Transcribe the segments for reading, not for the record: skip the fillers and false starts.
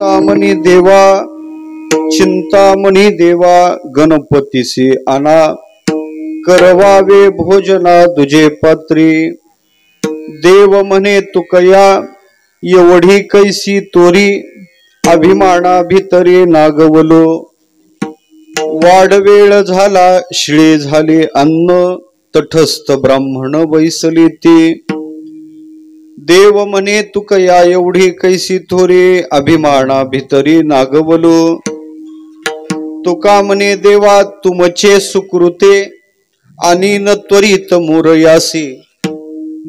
चिंतामणी देवा चिंतामणी देवा गणपतीसी आणा करवावे भोजना तुझे पत्री देव म्हणे तुकया एवढी कैसी तोरी अभिमाना भितरी नागवलो वाडवेळ झाला शिळे झाले अन्न तटस्थ ब्राह्मण बैसली ती देव म्हणे तुकया एवढी कैसी थोरी अभिमाना भितरी नागवलो तुका म्हणे देवा तुमचे सुकृते आणि न त्वरित मोरयासी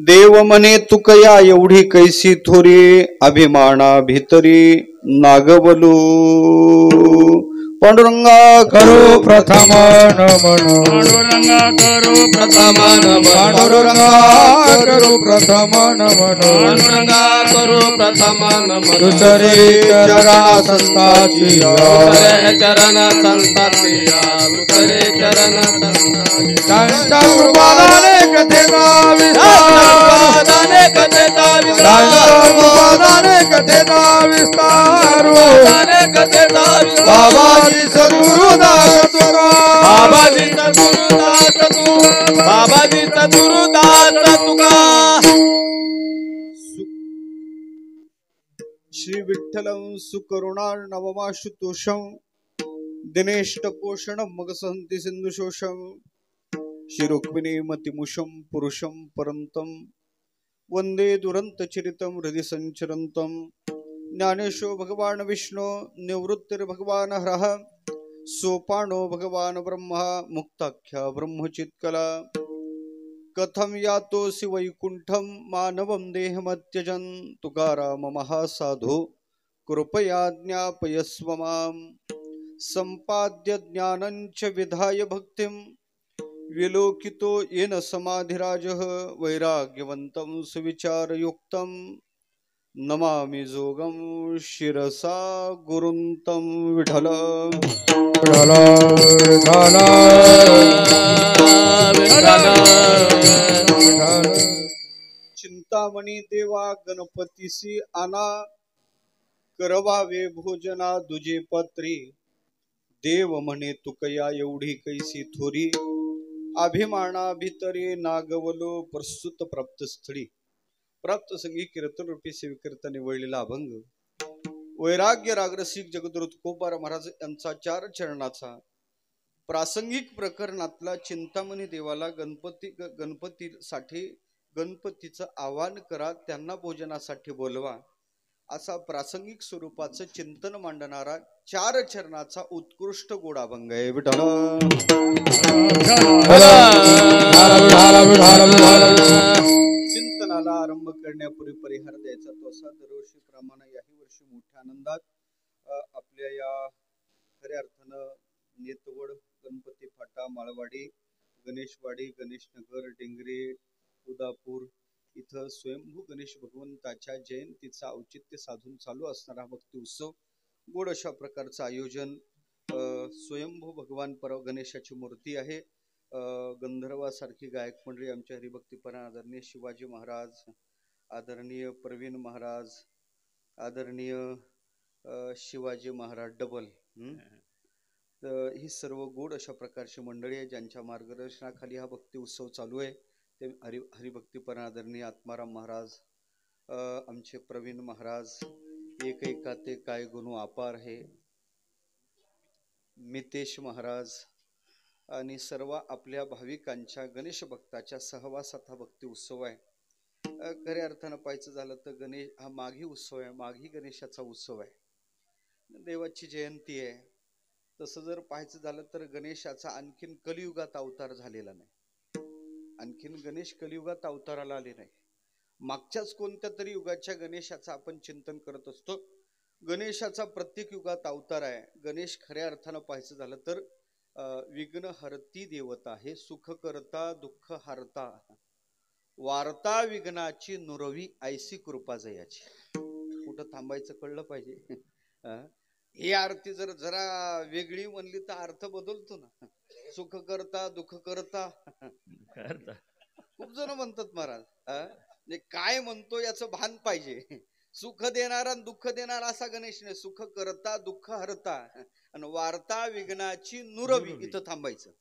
देव म्हणे तुकया एवढी कैसी थोरी अभिमाना भितरी नागवलो पांडुरंगा करो प्रथम नमन पांडुरंगा करो प्रथम नमन पांडुरंगा करो प्रथम नमन पांडुरंगा करो प्रथम नमन दुसरे चरणा संताची दुसरे चरण संतातिया दुसरे चरण संतातिया त्यांच्या कृपादाने कथेचा विस्तार कथेचा विस्तार कथेचा बाबाजी सद्गुरुदास तुका बाबाजी सद्गुरुदास तू बाबाजी सद्गुरुदास तुका श्री विठ्ठलं सुकरुणा नवमाशुतोषं दिनेष्ट पोषण मग सहंती सिंधु शोषं श्री रुक्मिणी मतिमुषं पुरुषं परंतं वंदे दुरंत चरितं हृदि संचरन्तं ज्ञानेशो भगवान विष्णु निवृत्तिर भगवान हरः सोपानो भगवान ब्रह्मा मुक्ताख्या ब्रह्मचित्कला कथम यातोसि वैकुंठम मानवं देहमत्यजन तुकाराम महासाधु कृपया ज्ञापयस्व मां संपाद्य ज्ञानञ्च विधाय भक्तिं विलोकितो येन समाधिराजः वैराग्यवन्तं सुविचारयुक्तं नमामि जोगं शिरसा गुरुन्तं विठल चिंतामणी देवा गणपतीसी आणा करवावे भोजना दुजे पत्री देव म्हणे तुकया एवढी कैसी थोरी अभिमाना भितरी नागवलो प्रस्तुत प्राप्त स्थळी प्राप्त संगी कीर्तन रूपी सेविकीर्तन निवडलेला अभंग वैराग्य रागरसिक जगद्गुरु तुकोबाराव महाराज यांचा 4 चरणाचा प्रासंगिक प्रकरणातला चिंतामणी देवाला गणपतीचं आवाहन करा, त्यांना भोजनासाठी बोलवा असा प्रासंगिक स्वरूपाचं चिंतन मांडणारा 4 चरणाचा उत्कृष्ट गोड अभंग आहे. विठ्ठल चिंतनाला आरंभ करण्यापूर्वी परिहार द्यायचा तो असा दरवर्षी प्रमाणे याही वर्षी मोठ्या आनंदात आपल्या या खऱ्या अर्थानं नेतवड, गणपती फाटा, माळवाडी, गणेशवाडी, गणेशनगर, डिंगरे, उदापूर इथं स्वयंभू गणेश भगवंताच्या जयंतीचा औचित्य साधून चालू असणारा भक्ती उत्सव गोड अशा प्रकारचं आयोजन. स्वयंभू भगवान परव गणेशाची मूर्ती आहे. गंधर्वासारखी गायक मंडळी, आमच्या हरिभक्तीपणा आदरणीय शिवाजी महाराज, आदरणीय प्रवीण महाराज, आदरणीय शिवाजी महाराज डबल, ही सर्व गोड अशा प्रकारची मंडळी आहे ज्यांच्या मार्गदर्शनाखाली हा भक्ती उत्सव चालू आहे. ते हरिभक्तीपणा आदरणीय आत्माराम महाराज, आमचे प्रवीण महाराज, एक ते काय गुण अपार आहे, मितेश महाराज आणि सर्व आपल्या भाविकांच्या गणेश भक्ताच्या सहवासात हा भक्ती उत्सव आहे. खऱ्या अर्थानं पाहायचं झालं तर गणेश हा माघी उत्सव आहे, माघी गणेशाचा उत्सव आहे, देवाची जयंती आहे. तसं जर पाहायचं झालं तर गणेशाचा आणखीन कलियुगात अवतार झालेला नाही, आणखीन गणेश कलियुगात अवताराला आले नाही. मागच्याच कोणत्या तरी युगाच्या गणेशाचं आपण चिंतन करत असतो. गणेशाचा प्रत्येक युगात अवतार आहे. गणेश खऱ्या अर्थानं पाहायचं झालं तर विघ्न हरती देवता आहे, सुख करता दुःख हरता, वार्ता विघ्नाची नुरवी ऐसी कृपा जयाची. कुठं थांबायचं कळलं पाहिजे. ही आरती जर जरा वेगळी म्हणली तर अर्थ बदलतो ना. सुख करता दुःख करता खूप जण म्हणतात महाराज, काय म्हणतो याचं भान पाहिजे. सुख देणारा आणि दुःख देणारा असा गणेश नाही. सुख करता दुःख हरता आणि वार्ता विघ्नाची नुरवी इथं थांबायचं.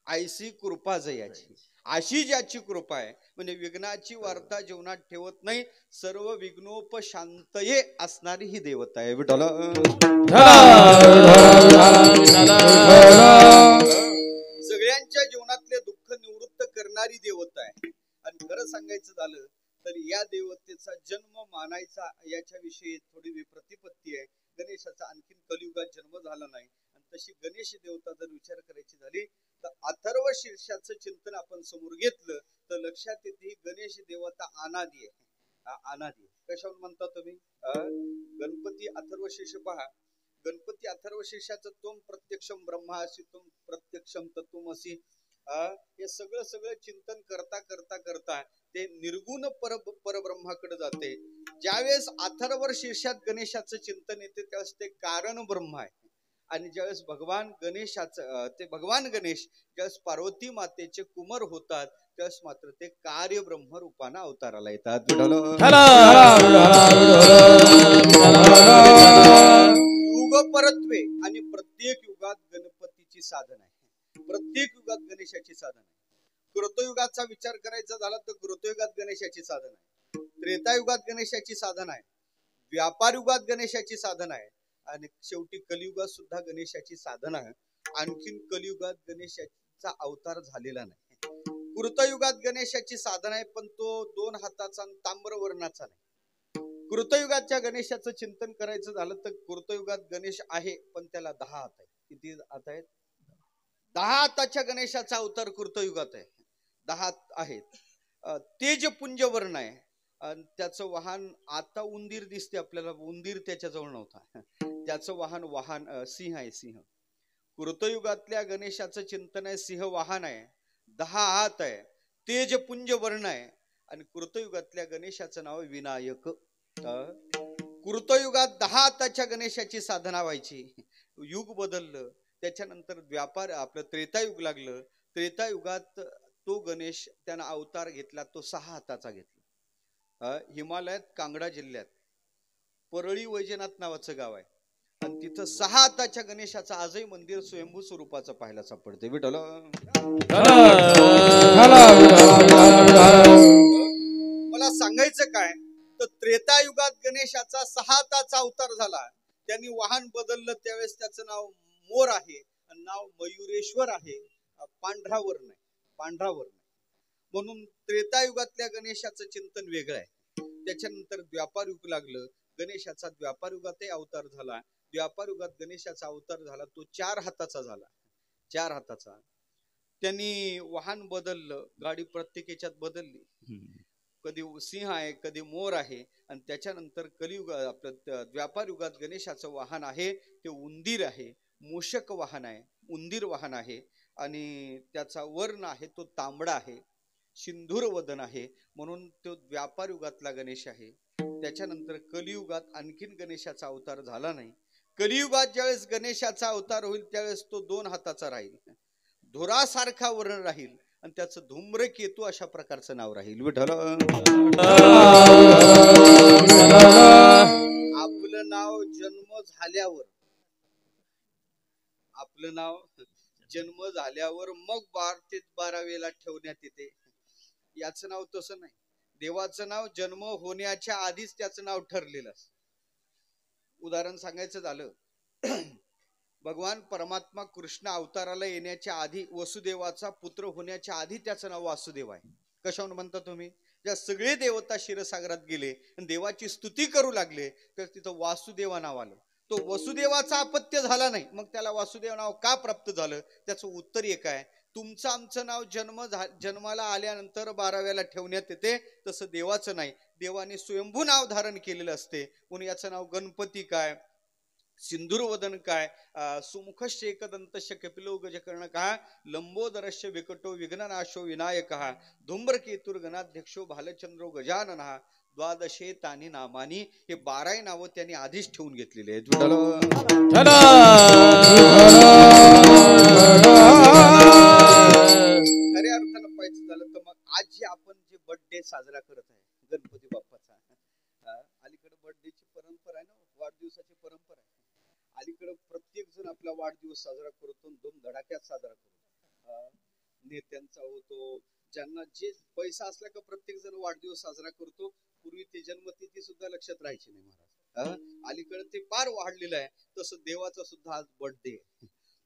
आयसी कृपा जयाची, अशी ज्याची कृपा आहे म्हणजे विघ्नाची वार्ता जीवनात ठेवत नाही, सर्व विघ्नोपशांतये असणारी ही देवता आहे. विठ्ठल सगळ्यांच्या जीवनातले दुःख निवृत्त करणारी देवता आहे. आणि खरं सांगायचं झालं तर या देवतेचा जन्म मानायचा याच्याविषयी थोडी विप्रतिपत्ती आहे. गणेशाचा आणखीन कलियुगात जन्म झाला नाही. आणि तशी गणेश देवता जर विचार करायची झाली तर अथर्व शीर्षाचं चिंतन आपण समोर घेतलं तर लक्षात येते गणेश देवता अनादी आहे. अनादी कशावर म्हणता तुम्ही? गणपती अथर्व शीर्ष पहा. गणपती अथर्व शीर्षाचं त्वम प्रत्यक्षम ब्रह्मासी त्वम प्रत्यक्षम तत्वमसी, हे सगळं चिंतन करता करता करता ते निर्गुण परब्रह्माकडे जाते. ज्यावेळेस अथर्व शीर्षात गणेशाचं चिंतन येते त्यावेळेस ते कारण ब्रह्म आहे. आणि ज्यावेळेस भगवान गणेश ज्यावेळेस पार्वती मातेचे कुमार होतात त्यावेळेस मात्र ते कार्य ब्रह्म रूपाने अवताराला येतात. युग परत्वे आणि प्रत्येक युगात गणपतीची साधना आहे. प्रत्येक युगात गणेशाची साधना आहे. कृतयुगाचा विचार करायचा झाला तर कृतयुगात गणेशाची साधना आहे. त्रेतायुगात गणेशाची साधना आहे. व्यापार युगात गणेशाची साधना आहे. आणि शेवटी कलियुगात सुद्धा गणेशाची साधना आहे. आणखीन कलियुगात गणेशाचा अवतार झालेला नाही. कृतयुगात गणेशाची साधना आहे पण तो 2 हाताचा आणि ताम्र वर्णाचा नाही. कृतयुगाच्या गणेशाचं चिंतन करायचं झालं तर कृतयुगात गणेश आहे पण त्याला 10 हात आहेत. किती हात आहेत? 10 हाताच्या गणेशाचा अवतार कृतयुगात आहे. 10 आहेत. तेजपुंज वर्ण आहे. त्याचं वाहन आता उंदीर दिसते आपल्याला, उंदीर त्याच्याजवळ नव्हता. त्याचं वाहन सिंह आहे. सिंह कृतयुगातल्या गणेशाचं चिंतन आहे. सिंह वाहन आहे, 10 हात आहे, तेजपुंज वर्ण आहे. आणि कृतयुगातल्या गणेशाचं नाव विनायक. कृतयुगात 10 हाताच्या गणेशाची साधना व्हायची. युग बदललं त्याच्यानंतर व्यापार आपलं त्रेतायुग लागलं. त्रेतायुगात तो गणेश त्यानं अवतार घेतला, तो 6 हाताचा घेतला. हिमालयात कांगडा जिल्ह्यात परळी वैजनाथ नावाचं गाव आहे आणि तिथं 6 हाताच्या गणेशाचं आजही मंदिर स्वयंभू स्वरूपाचं पाहायला सापडते. विठ्ठल मला सांगायचं काय तर त्रेतायुगात गणेशाचा 6 हाताचा अवतार झाला. त्यांनी वाहन बदललं त्यावेळेस त्याचं नाव मोर आहे आणि नाव मयुरेश्वर आहे. पांढरा वर्ण आहे, पांढरा वर्ण. म्हणून त्रेतायुगातल्या गणेशाचं चिंतन वेगळं आहे. त्याच्यानंतर द्वापार युग लागलं. गणेशाचा द्वापार युगातही अवतार झाला. द्वापार युगात गणेशाचा अवतार झाला तो 4 हाताचा झाला. 4 हाताचा. त्यांनी वाहन बदललं, गाडी प्रत्येक याच्यात बदलली. कधी सिंह आहे, कधी मोर आहे. आणि त्याच्यानंतर कलियुग आपलं द्वापार युगात गणेशाचं वाहन आहे ते उंदीर आहे. मूषक वाहन आहे, उंदीर वाहन आहे. आणि त्याचा वर्ण आहे तो तांबडा आहे, सिंधूर वदन आहे. म्हणून तो व्यापार युगातला गणेश आहे. त्याच्यानंतर कलियुगात आणखीन गणेशाचा अवतार झाला नाही. कलियुगात ज्यावेळेस गणेशाचा अवतार होईल त्यावेळेस तो 2 हाताचा राहील, धुरासारखा वर्ण राहील आणि त्याचं धूम्रकेतू अशा प्रकारचं नाव राहील. विठ्ठल आपलं नाव जन्म झाल्यावर, आपलं नाव जन्म झाल्यावर मग 12 ते 12 वेळेला ठेवण्यात येते. याचं नाव तसं नाही. देवाचं नाव जन्म होण्याच्या आधीच त्याचं नाव ठरलेलं असतं. उदाहरण सांगायचं झालं भगवान परमात्मा कृष्ण अवताराला येण्याच्या आधी, वसुदेवाचा पुत्र होण्याच्या आधी त्याचं नाव वासुदेव आहे. कशावर म्हणता तुम्ही? ज्या सगळे देवता क्षीरसागरात गेले आणि देवाची स्तुती करू लागले तर तिथं वासुदेवा नाव आलं. तो वसुदेवाचा अपत्य झाला नाही, मग त्याला वासुदेव नाव का प्राप्त झालं? त्याचं उत्तर एक आहे, तुमचं आमचं नाव जन्माला आल्यानंतर 12व्याला ठेवण्यात येते, तसं देवाचं नाही. देवाने स्वयंभू नाव धारण केलेलं असते. म्हणून याचं नाव गणपती काय, सिंधुरवदन काय, सुमुखश्च एकदंतश्च कपिलो गजकर्णकः लंबोदरश्च विकटो विघ्ननाशो विनायकः धूम्रकेतुर्गणाध्यक्षो भालचंद्रो गजाननः 12 तानी नामानी. हे 12 नावं त्यांनी आधीच ठेवून घेतलेले आहेत. खऱ्या अर्थानं पाहायचं झालं तर मग आज जे आपण जे बर्थडे साजरा करत आहे गणपती बाप्पाचा, अलीकडे आपला वाढदिवस साजरा करतो, धूमधडाक्यात साजरा करतो. नेत्यांचा होतो, ज्यांना जे पैसा असला का प्रत्येक जण वाढदिवस साजरा करतो. पूर्वी ते जन्मतिथी सुद्धा लक्षात राहायची नाही महाराज. अलीकडे ते फार वाढलेलं आहे. तसं देवाचा सुद्धा आज बर्थडे.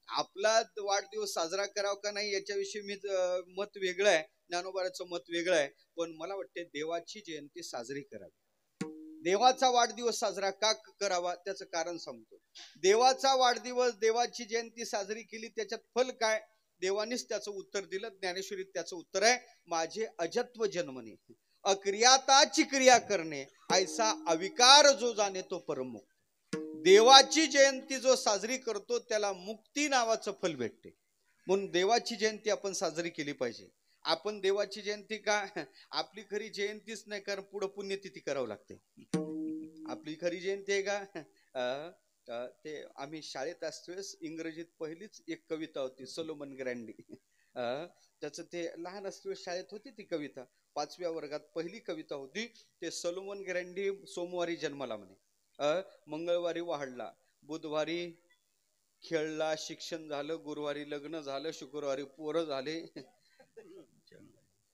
आपला वाढदिवस साजरा करावा का नाही याच्याविषयी मी मत वेगळं आहे, ज्ञानोबाचं मत वेगळं आहे. पण मला वाटते देवाची जयंती साजरी करावी. देवाचा वाढदिवस साजरा का करावा त्याचं कारण सांगतो. देवाचा वाढदिवस, देवाची जयंती साजरी केली, त्याच्यात फल काय? देवानीच त्याचं उत्तर दिलं. ज्ञानेश्वरीत त्याचं उत्तर आहे, माझे अजत्व जन्मने अक्रियाताची क्रिया करणे, ऐसा अविकार जो जाणे तो परममुक्त. देवाची जयंती जो साजरी करतो त्याला मुक्ती नावाचं फल भेटते. म्हणून देवाची जयंती आपण साजरी केली पाहिजे. आपण देवाची जयंती का, आपली खरी जयंतीच नाही, कारण पुढं पुण्यतिथी करावं लागते. आपली खरी जयंती आहे का? ते आम्ही शाळेत असतोच, इंग्रजीत पहिलीच एक कविता होती सोलोमन ग्रँडी. त्याचं ते लहान असतोच शाळेत होती ती कविता, 5व्या वर्गात पहिली कविता होती. ते सोलोमन ग्रँडी सोमवारी जन्माला म्हणे, मंगळवारी वाढला, बुधवारी खेळला, शिक्षण झालं, गुरुवारी लग्न झालं, शुक्रवारी पोरं झाले,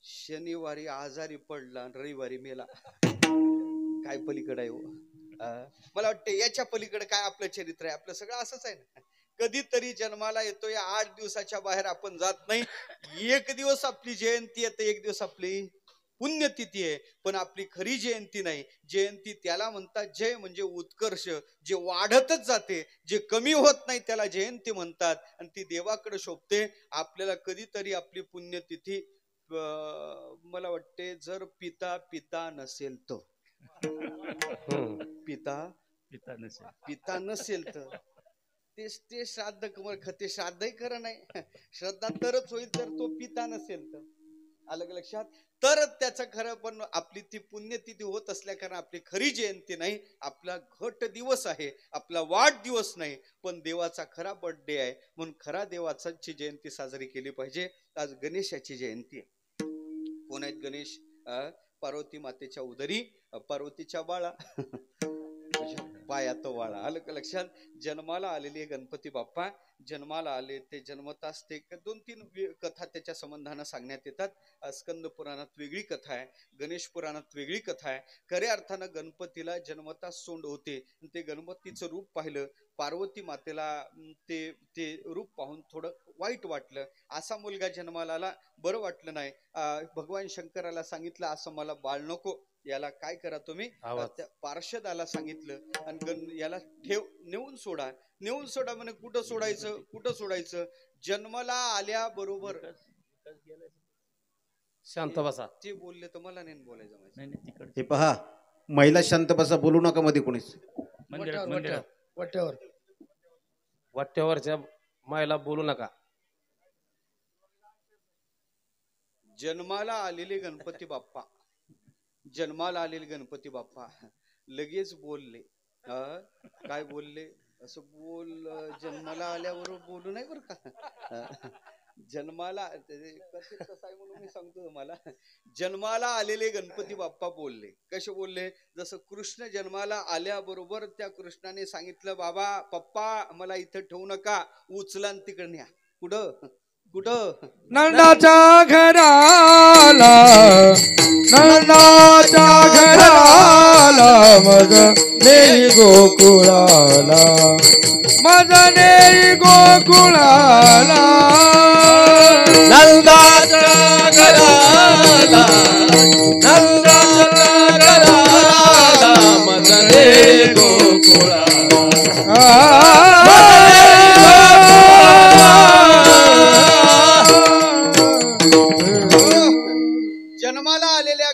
शनिवारी आजारी पडला, रविवारी मेला. काय पलीकडे आहे? मला वाटतं याच्या पलीकडे काय आपलं चरित्र आहे? आपलं सगळं असंच आहे ना. कधीतरी जन्माला येतो, या 8 दिवसाच्या बाहेर आपण जात नाही. एक दिवस आपली जयंती येते, एक दिवस आपली पुण्यतिथी आहे, पण आपली खरी जयंती नाही. जयंती त्याला म्हणतात, जय म्हणजे उत्कर्ष, जे वाढतच जाते, जे कमी होत नाही त्याला जयंती म्हणतात. आणि ती देवाकडे शोभते. आपल्याला कधीतरी आपली पुण्यतिथी, मला वाटते जर पिता नसेल तर, पिता नसेल तर ते श्राद्ध ते श्राद्धही खरं नाही. श्रद्धा तरच होईल जर तो पिता नसेल तर. अलग लक्षात, तर त्याचं खरं. पण आपली ती पुण्यतिथी होत असल्या कारण आपली खरी जयंती नाही, आपला घट दिवस आहे, आपला वाढदिवस नाही, पण देवाचा खरा बर्थडे आहे. म्हणून खरा देवाची जयंती साजरी केली पाहिजे. आज गणेशाची जयंती आहे. कोण आहेत गणेश? पार्वती मातेच्या उदरी पार्वतीच्या बाळा, पायात वाळा. आलं का लक्षात? जन्माला आलेले गणपती बाप्पा जन्माला आले, ते जन्मताच ते 2-3 कथा त्याच्या संबंधानं सांगण्यात येतात. स्कंद पुराणात वेगळी कथा आहे, गणेश पुराणात वेगळी कथा आहे. खऱ्या अर्थानं गणपतीला जन्मताच सोंड होते. ते गणपतीचं रूप पाहिलं, पार्वती मातेला ते रूप पाहून थोडं वाईट वाटलं. असा मुलगा जन्माला आला, बरं वाटलं नाही. भगवान शंकराला सांगितलं, असं मला बाळ नको, याला काय करा तुम्ही, त्या पार्षदाला सांगितलं आणि याला नेऊन सोडा म्हणे. कुठं सोडायचं? जन्माला आल्या बरोबर शांत बसा. ते बोलले तर मला नाही बोलायचं. हे पहा, महिला शांत बसा, बोलू नका मध्ये कोणीच. वाट्यावरच्या महिला बोलू नका. जन्माला आलेले गणपती बाप्पा लगेच बोलले. काय बोलले? असं जन्माला आल्यावर बोलू नाही बरं का. जन्माला कसं आहे म्हणून मी सांगतो तुम्हाला. जन्माला आलेले गणपती बाप्पा बोलले. कसे बोलले? जसं कृष्ण जन्माला आल्याबरोबर त्या कृष्णाने सांगितलं, बाबा पप्पा मला इथं ठेवू नका, उचला तिकडे न्या. कुठं? नंदाच्या घराला मज नेई गोकुळाला, नंदाच्या घराला मज नेई गोकुळाला. जन्माला आलेल्या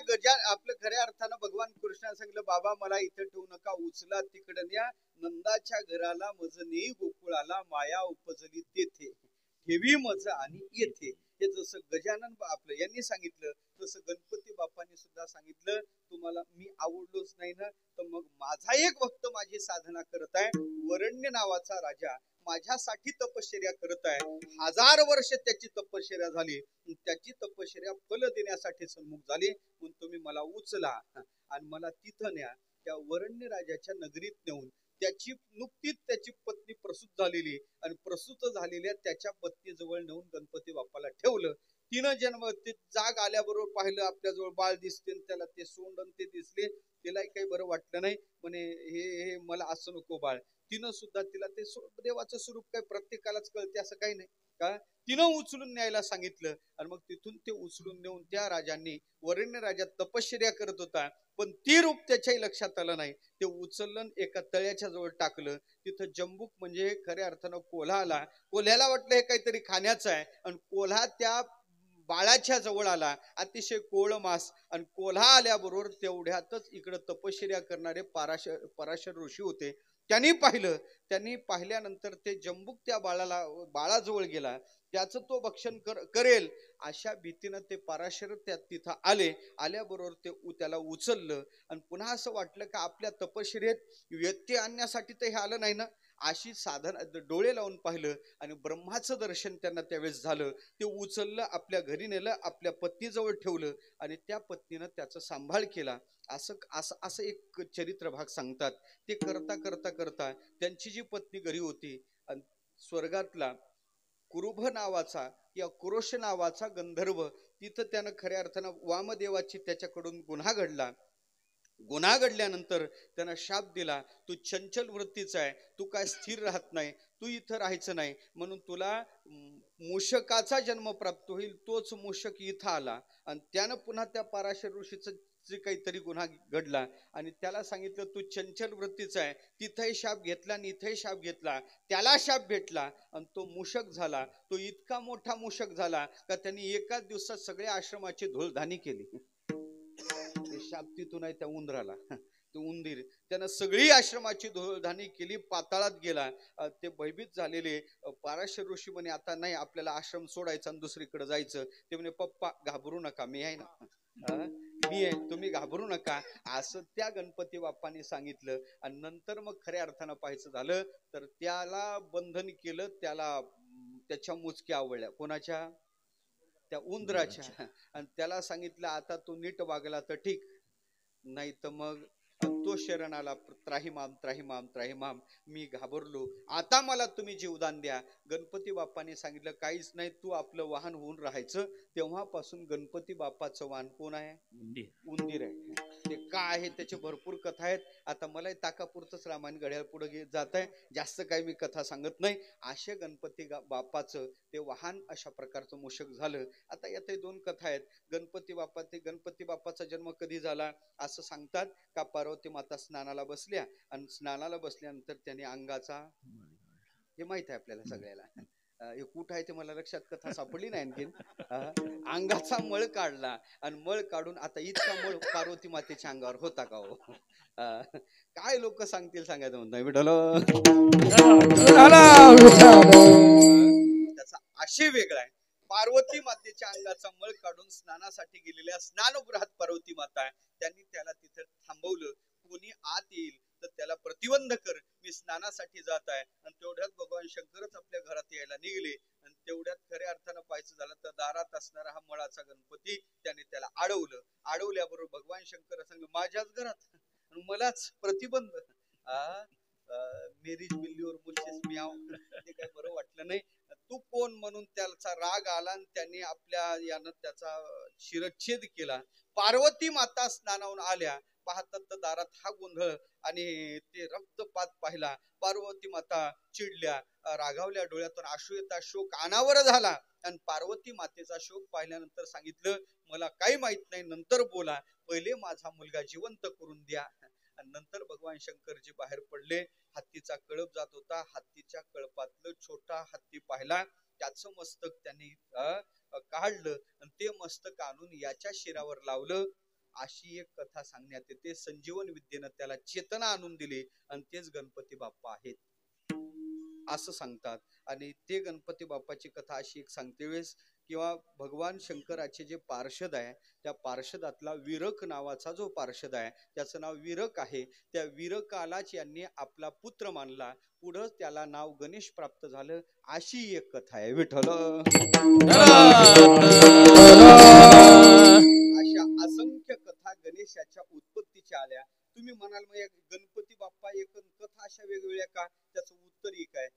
आपलं खऱ्या अर्थानं भगवान कृष्णाने सांगितलं, बाबा मला इथं ठेवू नका, उचला तिकडे न्या. नंदाच्या घराला मज नेई गोकुळाला, माया उपजली तेथे ठेवी मज आणि येथे. हे जसं गजानन आपलं यांनी सांगितलं, तसं गणपती बाप्पांनी सुद्धा सांगितलं, तुम्हाला मी आवडलोच नाही ना, तर मग माझा एक भक्त माझी साधना करत आहे, वरण्य नावाचा राजा माझ्यासाठी तपश्चर्या करत आहे. 1000 वर्ष त्याची तपश्चर्या झाली, त्याची तपश्चर्या फल देण्यासाठी सन्मुख झाली. म्हणून तुम्ही मला उचला आणि मला तिथं न्या, त्या वरण्य राजाच्या नगरीत नेऊन. नुकतीच त्याची पत्नी प्रसूत झालेली आणि प्रसूत झालेल्या त्याच्या पत्नीजवळ नेऊन गणपती बाप्पाला ठेवलं. तिनं ते जाग आल्याबरोबर पाहिलं आपल्याजवळ बाळ दिसते, त्याला ते सोंड ते दिसले, तिलाही काही बरं वाटलं नाही. म्हणे हे मला असं नको बाळ. तिनं सुद्धा तिला ते देवाचं स्वरूप काय प्रत्येकालाच कळते असं काही नाही का, तिनं उचलून न्यायला सांगितलं. आणि मग तिथून ते उचलून नेऊन त्या राजांनी, वरेण्य राजा तपश्चर्या करत होता पण ती रूप त्याच्याही लक्षात आलं नाही, ते उचललं एका तळ्याच्या जवळ टाकलं. तिथं जंबूक म्हणजे खऱ्या अर्थानं कोल्हा आला. कोल्ह्याला वाटलं हे काहीतरी खाण्याचं आहे आणि कोल्हा त्या बाळाच्या जवळ आला. अतिशय कोळ मास. आणि कोल्हा आल्याबरोबर तेवढ्यातच इकडं तपश्चर्या करणारे पराशर ऋषी होते. त्यांनी पाहिल्यानंतर ते जंबूक त्या बाळाजवळ गेला. त्याचं तो भक्षण करेल अशा भीतीनं ते पराशर तिथं आल्याबरोबर ते त्याला उचललं. आणि पुन्हा असं वाटलं का आपल्या तपश्चर्येत व्यत्यय आणण्यासाठी तर हे आलं नाही ना. अशी डोळे लावून पाहिलं आणि ब्रह्माचं दर्शन त्यांना त्यावेळेस झालं. ते उचललं, आपल्या घरी नेलं, आपल्या पत्नीजवळ ठेवलं आणि त्या पत्नीनं त्याचा सांभाळ केला. असं एक चरित्र भाग सांगतात. ते करता करता करता त्यांची जी पत्नी घरी होती आणि स्वर्गातला कुरुभ नावाचा या कुरोश नावाचा गंधर्व, तिथं त्यानं खऱ्या अर्थानं वामदेवाची त्याच्याकडून गुन्हा घडल्यानंतर त्यानं शाप दिला, तू चंचल वृत्तीचा आहे, तू काय स्थिर राहत नाही, तू इथं राहायचं नाही, म्हणून तुला मूषकाचा जन्म प्राप्त होईल. तोच मूषक इथं आला आणि त्यानं पुन्हा त्या पराशर ऋषीचं जे काहीतरी गुन्हा घडला आणि त्याला सांगितलं तू चंचल वृत्तीचा आहे, तिथंही शाप घेतला आणि इथंही शाप घेतला. त्याला शाप भेटला आणि तो मूषक झाला. तो इतका मोठा मूषक झाला का त्यांनी एकाच दिवसात सगळ्या आश्रमाची धूळधानी केली. शाप तिथून आहे त्या उंदराला, तो उंदीर त्यानं सगळी आश्रमाची धूळधानी केली, पाताळात गेला. ते भयभीत झालेले पराशर ऋषी म्हणे आता नाही, आपल्याला आश्रम सोडायचा आणि दुसरीकडे जायचं. ते म्हणे पप्पा घाबरू नका, मी आहे ना, मी आहे, तुम्ही घाबरू नका, असं त्या गणपती बाप्पाने सांगितलं. आणि नंतर मग खऱ्या अर्थानं पाहायचं झालं तर त्याला बंधन केलं. त्याच्या मुचक्या आवळल्या, कोणाच्या, त्या उंदराच्या. आणि त्याला सांगितलं आता तू नीट वागला तर ठीक, नाही तर मग तो शरण आला, त्राहिमाम त्राहिमाम त्राहिमाम, मी घाबरलो, आता मला तुम्ही जीवदान द्या. गणपती बाप्पाने सांगितलं काहीच नाही, तू आपलं वाहन होऊन राहायचं. तेव्हापासून गणपती बाप्पाचं वाहन कोण आहे, उंदीर आहे. ते का आहे त्याचे भरपूर कथा आहेत. आता मला ताकापुरतच रामायण घड्याळ पुढे जात आहे, जास्त काही मी कथा सांगत नाही. असे गणपती बाप्पाचं ते वाहन अशा प्रकारचं मूषक झालं. आता यात दोन कथा आहेत. गणपती बाप्पाचा जन्म कधी झाला असं सांगतात का, पार्वती माता स्नानाला बसल्या आणि स्नानाला बसल्यानंतर त्याने अंगाचा, हे माहित आहे आपल्याला सगळ्याला, हे कुठं आहे ते मला लक्षात कथा सापडली नाही आणखीन, अंगाचा मळ काढला आणि मळ काढून, आता इतका मळ पार्वती मातेच्या अंगावर होता का हो, काय लोक सांगतील सांगायचं म्हणता विठ्ठल, त्याचा आशय वेगळा आहे. पार्वती मातेच्या अंगाचा मळ काढून स्नानासाठी गेलेल्या स्नानगृहात पार्वती माता आहे, त्यांनी त्याला तिथे थांबवलं. कोणी आत येईल तर त्याला प्रतिबंध कर, मी स्नानासाठी जात आहे. आणि तेवढ्यात भगवान शंकरच आपल्या घरात यायला निघले. आणि तेवढ्यात खऱ्या अर्थानं पाहायचं झालं तर दारात असणारा हा मळाचा गणपती, त्याने त्याला अडवल्याबरोबर भगवान शंकर सांग माझ्याच घरात मलाच प्रतिबंध, मेरीज बिल्लीवर मुझसेच मियाव, ते काय बरं वाटलं नाही. तू कोण म्हणून त्याचा राग आला आणि त्यांनी आपल्या यानं त्याचा शिरच्छेद केला. पार्वती माता स्नानावून आल्या, पाहतात तर दारात हा गोंधळ आणि ते रक्तपात पाहिला. पार्वती माता चिडल्या, रागावल्या, डोळ्यातून अश्रू येता, शोक अनावर झाला. आणि पार्वती मातेचा शोक पाहिल्यानंतर सांगितलं मला काही माहित नाही, नंतर बोला, पहिले माझा मुलगा जिवंत करून द्या. आणि नंतर भगवान शंकरजी बाहेर पडले. हत्तीचा कळप जात होता, हत्तीच्या कळपातलं छोटा हत्ती पाहिला, त्याचं मस्तक त्यांनी काढलं आणि ते मस्तक आणून याच्या शिरावर लावलं. अशी एक कथा सांगण्यात येते. संजीवन विद्येनं त्याला चेतना आणून दिली आणि तेच गणपती बाप्पा आहेत असं सांगतात. आणि ते गणपती बाप्पाची कथा अशी एक सांगते वेळेस, किंवा भगवान शंकराचे जे पार्षद आहे त्या पार्षदातला वीरक नावाचा जो पार्षद आहे, त्याचं नाव वीरक आहे. त्या वीरकालाच यांनी आपला पुत्र मानला, पुढं त्याला नाव गणेश प्राप्त झालं. अशी एक कथा आहे विठ्ठल. अशा असंख्य कथा गणेशाच्या उत्पत्तीच्या आल्या. तुम्ही म्हणाल मग गणपती बाप्पा एक कथा अशा वेगवेगळ्या का, त्याचं उत्तर एक आहे.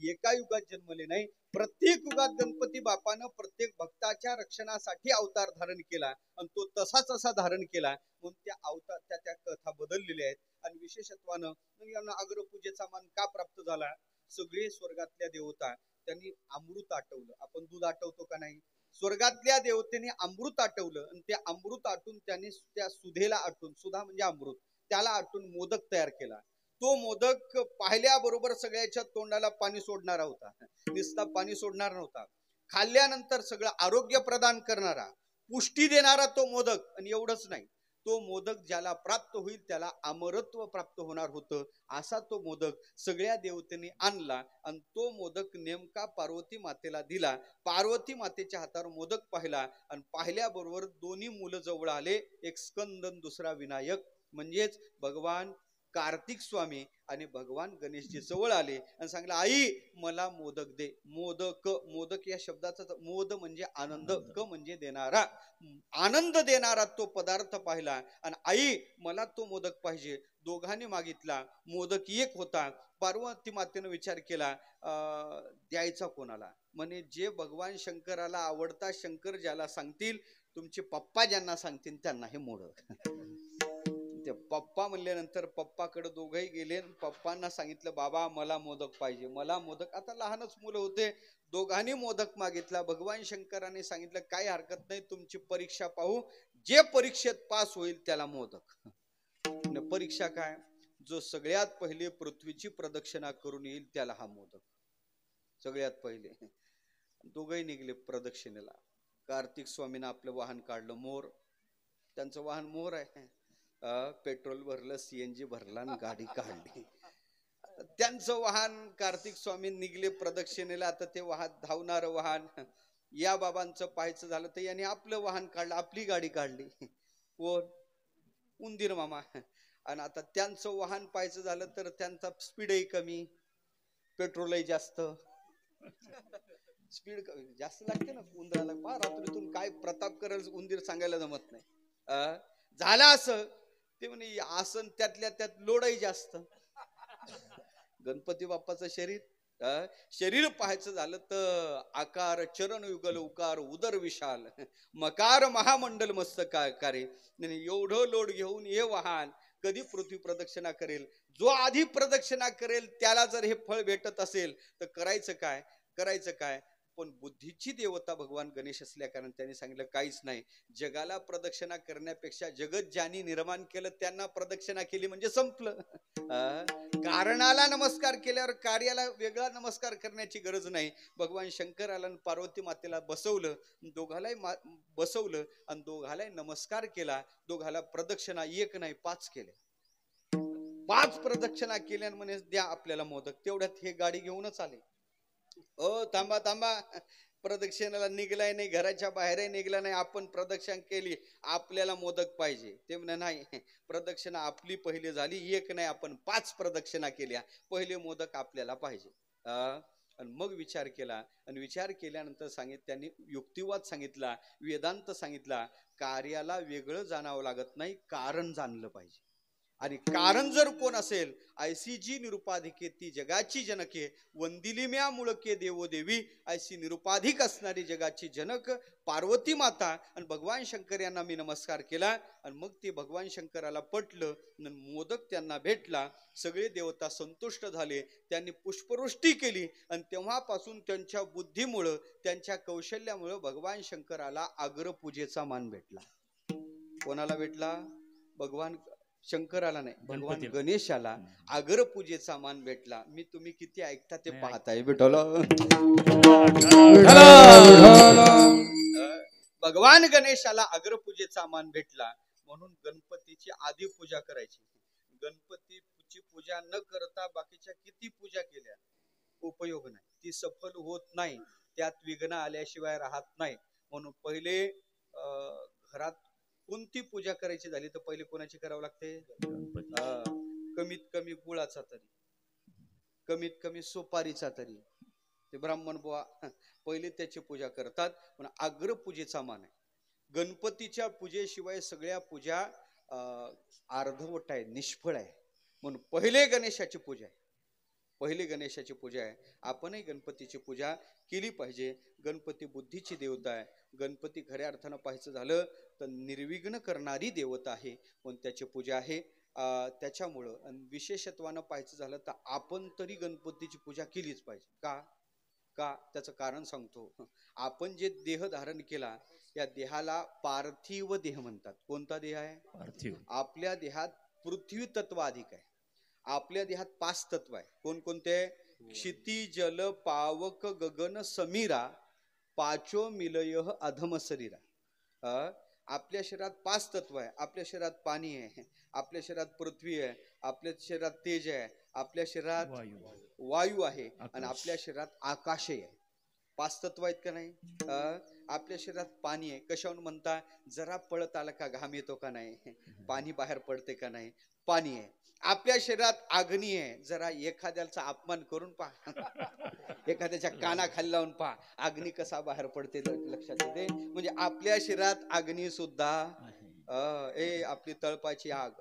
एका युगात जन्मले नाही, प्रत्येक युगात गणपती बापानं प्रत्येक भक्ताच्या रक्षणासाठी अवतार धारण केला आणि तो तसा धारण केला म्हणून त्या अवतार त्या कथा बदललेल्या आहेत. आणि विशेषत्वानं यांना अग्रपूजेचा मान का प्राप्त झाला? सगळे स्वर्गातल्या देवता त्यांनी अमृत आटवलं. आपण दूध आटवतो का नाही? स्वर्गातल्या देवतेने अमृत आटवलं आणि ते अमृत आटून त्यांनी त्या सुधेला आटून, सुधा म्हणजे अमृत, त्याला आटून मोदक तयार केला. तो मोदक पाहिल्याबरोबर सगळ्याच्या तोंडाला पाणी सोडणारा होता. नुसता पाणी सोडणार नव्हता, खाल्ल्यानंतर सगळं आरोग्य प्रदान करणारा, पुष्टी देणारा तो मोदक. आणि एवढंच नाही, तो मोदक ज्याला प्राप्त होईल त्याला अमरत्व प्राप्त होणार होतं. असा तो मोदक सगळ्या देवतेने आणला आणि तो मोदक नेमका पार्वती मातेला दिला. पार्वती मातेच्या हातावर मोदक पाहिला आणि पाहिल्याबरोबर दोन्ही मुलं जवळ आले, एक स्कंदन दुसरा विनायक, म्हणजेच भगवान कार्तिक स्वामी आणि भगवान गणेशजी जवळ आले आणि सांगितलं, आई मला मोदक दे. मोदक, मोदक या शब्दाचा मोद म्हणजे आनंद, क म्हणजे देणारा, आनंद देणारा तो पदार्थ पाहिला आणि आई मला तो मोदक पाहिजे. दोघांनी मागितला. मोदक एक होता. पार्वती मातेनं विचार केला, द्यायचा कोणाला? म्हणे जे भगवान शंकराला आवडता, शंकर ज्याला सांगतील, तुमचे पप्पा ज्यांना सांगतील त्यांना हे मोदक. ते पप्पा म्हणल्यानंतर पप्पाकडे दोघंही गेले. पप्पांना सांगितलं, बाबा मला मोदक पाहिजे, मला मोदक. आता लहानच मुलं होते, दोघांनी मोदक मागितला. भगवान शंकराने सांगितलं, काही हरकत नाही, तुमची परीक्षा पाहू, जे परीक्षेत पास होईल त्याला मोदक. परीक्षा काय? जो सगळ्यात पहिले पृथ्वीची प्रदक्षिणा करून येईल त्याला हा मोदक. सगळ्यात पहिले दोघंही निघले प्रदक्षिणेला. कार्तिक स्वामीनं आपलं वाहन काढलं, मोर. त्यांचं वाहन मोर आहे. पेट्रोल भरलं, सीएनजी भरला आणि गाडी काढली. त्यांचं वाहन कार्तिक स्वामी निघले प्रदक्षिणेला. आता ते वाहन धावणारं वाहन. या बाबांचं पाहायचं झालं तर यांनी आपलं वाहन काढलं, आपली गाडी काढली. कोण? उंदीर मामा. आणि आता त्यांचं वाहन पाहायचं झालं तर त्यांचा स्पीडही कमी, पेट्रोलही जास्त. स्पीड जास्त लागते ना उंदराला. रात्रीतून काय प्रताप करेल उंदीर सांगायला जमत नाही. झालं असं, ते म्हणे आसन त्यातल्या त्यात लोडही जास्त. गणपती बाप्पाचं शरीर पाहायचं झालं तर आकार चरण युगल उकार उदर विशाल मकार महामंडल मस्तकाकारे. एवढं लोड घेऊन हे वाहन कधी पृथ्वी प्रदक्षिणा करेल? जो आधी प्रदक्षिणा करेल त्याला जर हे फळ भेटत असेल तर करायचं काय? पण बुद्धीची देवता भगवान गणेश असल्या कारण त्यांनी सांगितलं, काहीच नाही, जगाला प्रदक्षिणा करण्यापेक्षा जगत ज्यांनी निर्माण केलं त्यांना प्रदक्षिणा केली म्हणजे संपलं. कारणाला नमस्कार केल्यावर कार्याला वेगळा नमस्कार करण्याची गरज नाही. भगवान शंकराला आणि पार्वती मातेला बसवलं, दोघालाही बसवलं आणि दोघालाही नमस्कार केला. दोघाला प्रदक्षिणा एक नाही 5 केले. 5 प्रदक्षिणा केल्या म्हणे द्या आपल्याला मोदक. तेवढ्यात हे गाडी घेऊनच आले. थांबा, प्रदक्षिणाला निघलाय नाही, घराच्या बाहेरही निघला नाही, आपण प्रदक्षिणा केली, आपल्याला मोदक पाहिजे. ते म्हणे नाही, प्रदक्षिणा आपली पहिले झाली, एक नाही आपण 5 प्रदक्षिणा केल्या, पहिले मोदक आपल्याला पाहिजे. आणि मग विचार केला आणि विचार केल्यानंतर त्यांनी युक्तिवाद सांगितला, वेदांत सांगितला. कार्याला वेगळं जाणावं लागत नाही, कारण जाणलं पाहिजे. आणि कारण जर कोण असेल, ऐसी जी निरुपाधिके ती जगाची जनके, वंदिली म्या मुळके देवो देवी. ऐसी निरुपाधिक असणारी जगाची जनक पार्वती माता आणि भगवान शंकर यांना मी नमस्कार केला. आणि मग ते भगवान शंकराला पटलं, मोदक त्यांना भेटला. सगळे देवता संतुष्ट झाले, त्यांनी पुष्पवृष्टी केली आणि तेव्हापासून त्यांच्या बुद्धीमुळं, त्यांच्या कौशल्यामुळं भगवान शंकराला अग्रपूजेचा मान भेटला. कोणाला भेटला? भगवान शंकराला नाही, भगवान गणेशाला अग्रपूजेचा मान भेटला. मी तुम्ही किती ऐकता ते पाहताय. भगवान गणेशाला अग्रपूजेचा मान भेटला म्हणून गणपतीची आधी पूजा करायची. गणपतीची पूजा न करता बाकीच्या किती पूजा केल्या उपयोग नाही, ती सफल होत नाही, त्यात विघ्न आल्याशिवाय राहत नाही. म्हणून पहिले घरात कोणती पूजा करायची झाली तर पहिले कोणाची करावं लागते? कमीत कमी गुळाचा तरी, कमीत कमी सुपारीचा तरी. ते ब्राह्मण बुवा पहिले त्याची पूजा करतात. पण अग्रपूजेचा मान आहे. गणपतीच्या पूजेशिवाय सगळ्या पूजा अर्धवट आहे, निष्फळ आहे. म्हणून पहिले गणेशाची पूजा आहे. पहिली गणेशाची पूजा आहे. आपणही गणपतीची पूजा केली पाहिजे. गणपती बुद्धीची देवता आहे. गणपती खऱ्या अर्थानं पाहायचं झालं तर निर्विघ्न करणारी देवता आहे, पण त्याची पूजा आहे. त्याच्यामुळं विशेषत्वानं पाहायचं झालं तर आपण तरी गणपतीची पूजा केलीच पाहिजे. का का त्याचं कारण सांगतो. आपण जे देह धारण केला या देहाला पार्थिव देह म्हणतात. कोणता देह आहे? पार्थिव. आपल्या देहात पृथ्वी तत्व अधिक आहे. आपल्या देहात 5 तत्व आहे. कोणकोणते? क्षिती जल पावक गगन समीरा पाचो मिलय अधम शरीरा. आपल्या शरीरात 5 तत्व आहे. आपल्या शरीरात पाणी आहे, आपल्या शरीरात पृथ्वी आहे, आपल्या शरीरात तेज आहे, आपल्या शरीरात वायू आहे आणि आपल्या शरीरात आकाश आहे. 5 तत्व आहेत का नाही? आपल्या शरीरात पाणी आहे. कशावरून म्हणता? जरा पळत आला का घाम येतो का नाही? पाणी बाहेर पडते का नाही? पाणी आहे. आपल्या शरीरात अग्नी आहे. जरा एखाद्याचा अपमान करून पहा, एखाद्याच्या कानाखाली लावून पहा, अग्नी कसा बाहेर पडते लक्षात येते. म्हणजे आपल्या शरीरात अग्नी सुद्धा आपली तळपाची आग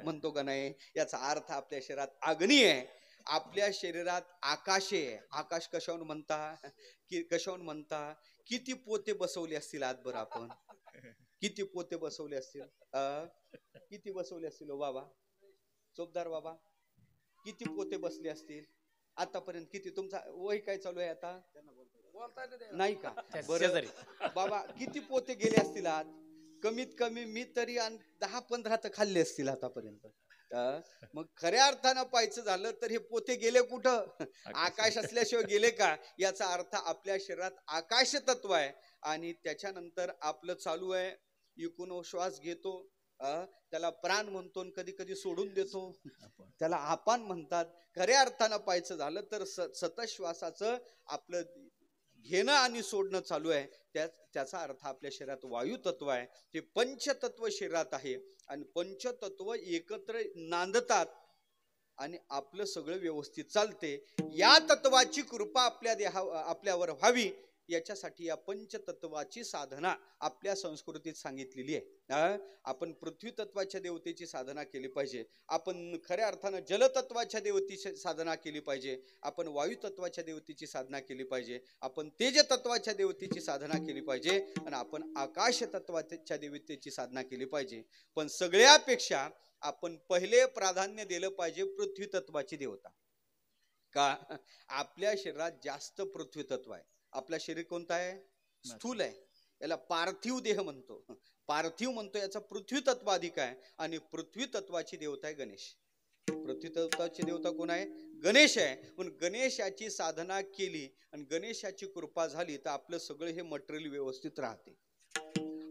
म्हणतो का नाही? याचा अर्थ आपल्या शरीरात अग्नी आहे. आपल्या शरीरात आकाश आहे. आकाश कशावरून म्हणता? कशावरून म्हणता? किती पोते बसवले असतील आजभर आपण? किती पोते बसवले असतील? किती बसवले असतील हो बाबा? चोपदार बाबा, किती पोते बसले असतील आतापर्यंत? किती? तुमचा वय काय चालू आहे आता? नाही का? बरं बाबा, किती पोते गेले असतील आज? कमीत कमी मी तरी 10-15 तर खाल्ले असतील आतापर्यंत. मग खऱ्या अर्थानं पाहायचं झालं तर हे पोते गेले कुठं? आकाश असल्याशिवाय गेले का? याचा अर्थ आपल्या शरीरात आकाश तत्व आहे आणि त्याच्यानंतर आपलं चालू आहे. इकून श्वास घेतो, त्याला प्राण म्हणतो, कधी कधी सोडून देतो, त्याला आपण म्हणतात. खऱ्या अर्थानं पाहायचं झालं तर सतश्वासाचं आपलं घेणं आणि सोडणं चालू आहे. त्याचा अर्थ आपल्या शरीरात वायू तत्व आहे. ते पंचतत्व शरीरात आहे आणि पंचतत्व एकत्र नांदतात आणि आपलं सगळं व्यवस्थित चालते. या तत्वाची कृपा आपल्यावर व्हावी याच्यासाठी या पंचतत्वाची साधना आपल्या संस्कृतीत सांगितलेली आहे. आपण पृथ्वी तत्वाच्या देवतेची साधना केली पाहिजे. आपण खऱ्या अर्थानं जलतत्वाच्या देवतेची साधना केली पाहिजे. आपण वायू तत्वाच्या देवतेची साधना केली पाहिजे. आपण तेज तत्वाच्या देवतेची साधना केली पाहिजे आणि आपण आकाश तत्वाच्या देवतेची साधना केली पाहिजे. पण सगळ्यापेक्षा आपण पहिले प्राधान्य दिलं पाहिजे पृथ्वी तत्वाची देवता. का? आपल्या शरीरात जास्त पृथ्वी तत्व आहे. आपलं शरीर कोणतं आहे? स्थूल आहे. याला पार्थिव देह म्हणतो. पार्थिव म्हणतो, याचा पृथ्वी तत्व अधिक आहे आणि पृथ्वी तत्वाची देवता आहे गणेश. पृथ्वी तत्वाची देवता कोण आहे? गणेश आहे. पण गणेशाची साधना केली आणि गणेशाची कृपा झाली तर आपलं सगळं हे मटेरियल व्यवस्थित राहते.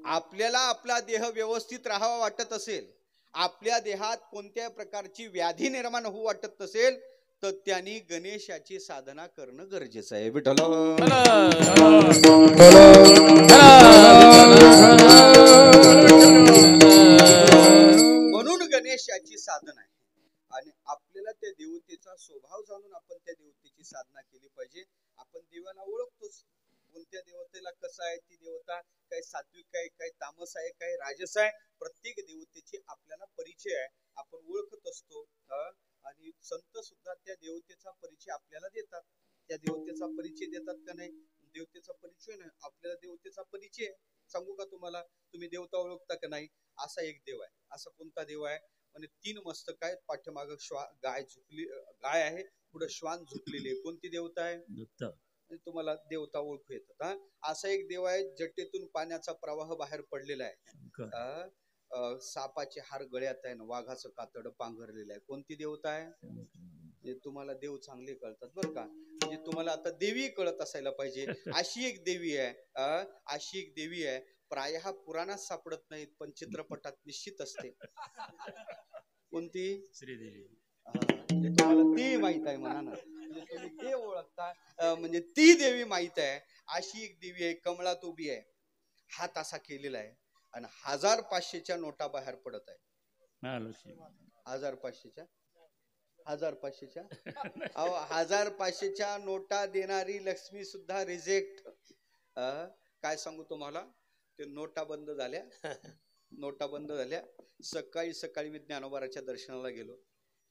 आपल्याला आपला देह व्यवस्थित राहावा वाटत असेल, आपल्या देहात कोणत्या प्रकारची व्याधी निर्माण होऊ वाटत नसेल तर त्यांनी गणेशाची साधना करणं गरजेचं आहे. विठ्ठल म्हणून गणेशाची साधना आहे आणि आपल्याला त्या देवतेचा स्वभाव जाणून आपण त्या देवतेची साधना केली पाहिजे. आपण देवाला ओळखतोच, कोणत्या देवतेला कसं आहे ती देवता, काय सात्विक आहे, काय तामस आहे, काय राजस आहे. प्रत्येक देवतेची आपल्याला परिचय आहे, आपण ओळखत असतो. आणि संत सुद्धा त्या देवतेचा परिचय आपल्याला देतात. त्या देवतेचा परिचय देतात का नाही? देवतेचा परिचय नाही, आपल्याला देवतेचा परिचय सांगू का तुम्हाला? तुम्ही देवता ओळखता का नाही? असा एक देव आहे. असा कोणता देव आहे? म्हणजे 3 मस्तक आहेत, पाठीमाग गाय आहे, पुढे श्वान झुकलेले. कोणती देवता आहे? तुम्हाला देवता ओळखू येतात. असा एक देव आहे, जटेतून पाण्याचा प्रवाह बाहेर पडलेला आहे. सापाचे हार गळ्यात आहे, वाघाचं कातड पांघरलेलं आहे. कोणती देवता आहे? म्हणजे तुम्हाला देव चांगले कळतात बरं का. म्हणजे तुम्हाला आता देवी कळत असायला पाहिजे. अशी एक देवी आहे, अशी एक देवी आहे. प्रायः पुराणात सापडत नाहीत पण चित्रपटात निश्चित असते. कोणती? श्रीदेवी. म्हणजे तुम्हाला ती माहित आहे म्हणा ना, म्हणजे तुम्ही ते ओळखता, म्हणजे ती देवी माहित आहे. अशी एक देवी आहे, कमळात उभी आहे, हात असा केलेला आहे आणि 1500च्या नोटा बाहेर पडत आहे. 1500च्या 1500च्या नोटा देणारी लक्ष्मी सुद्धा रिजेक्ट. काय सांगू तुम्हाला, ते नोटा बंद झाल्या. नोटा बंद झाल्या. सकाळी मी ज्ञानोबाराच्या दर्शनाला गेलो.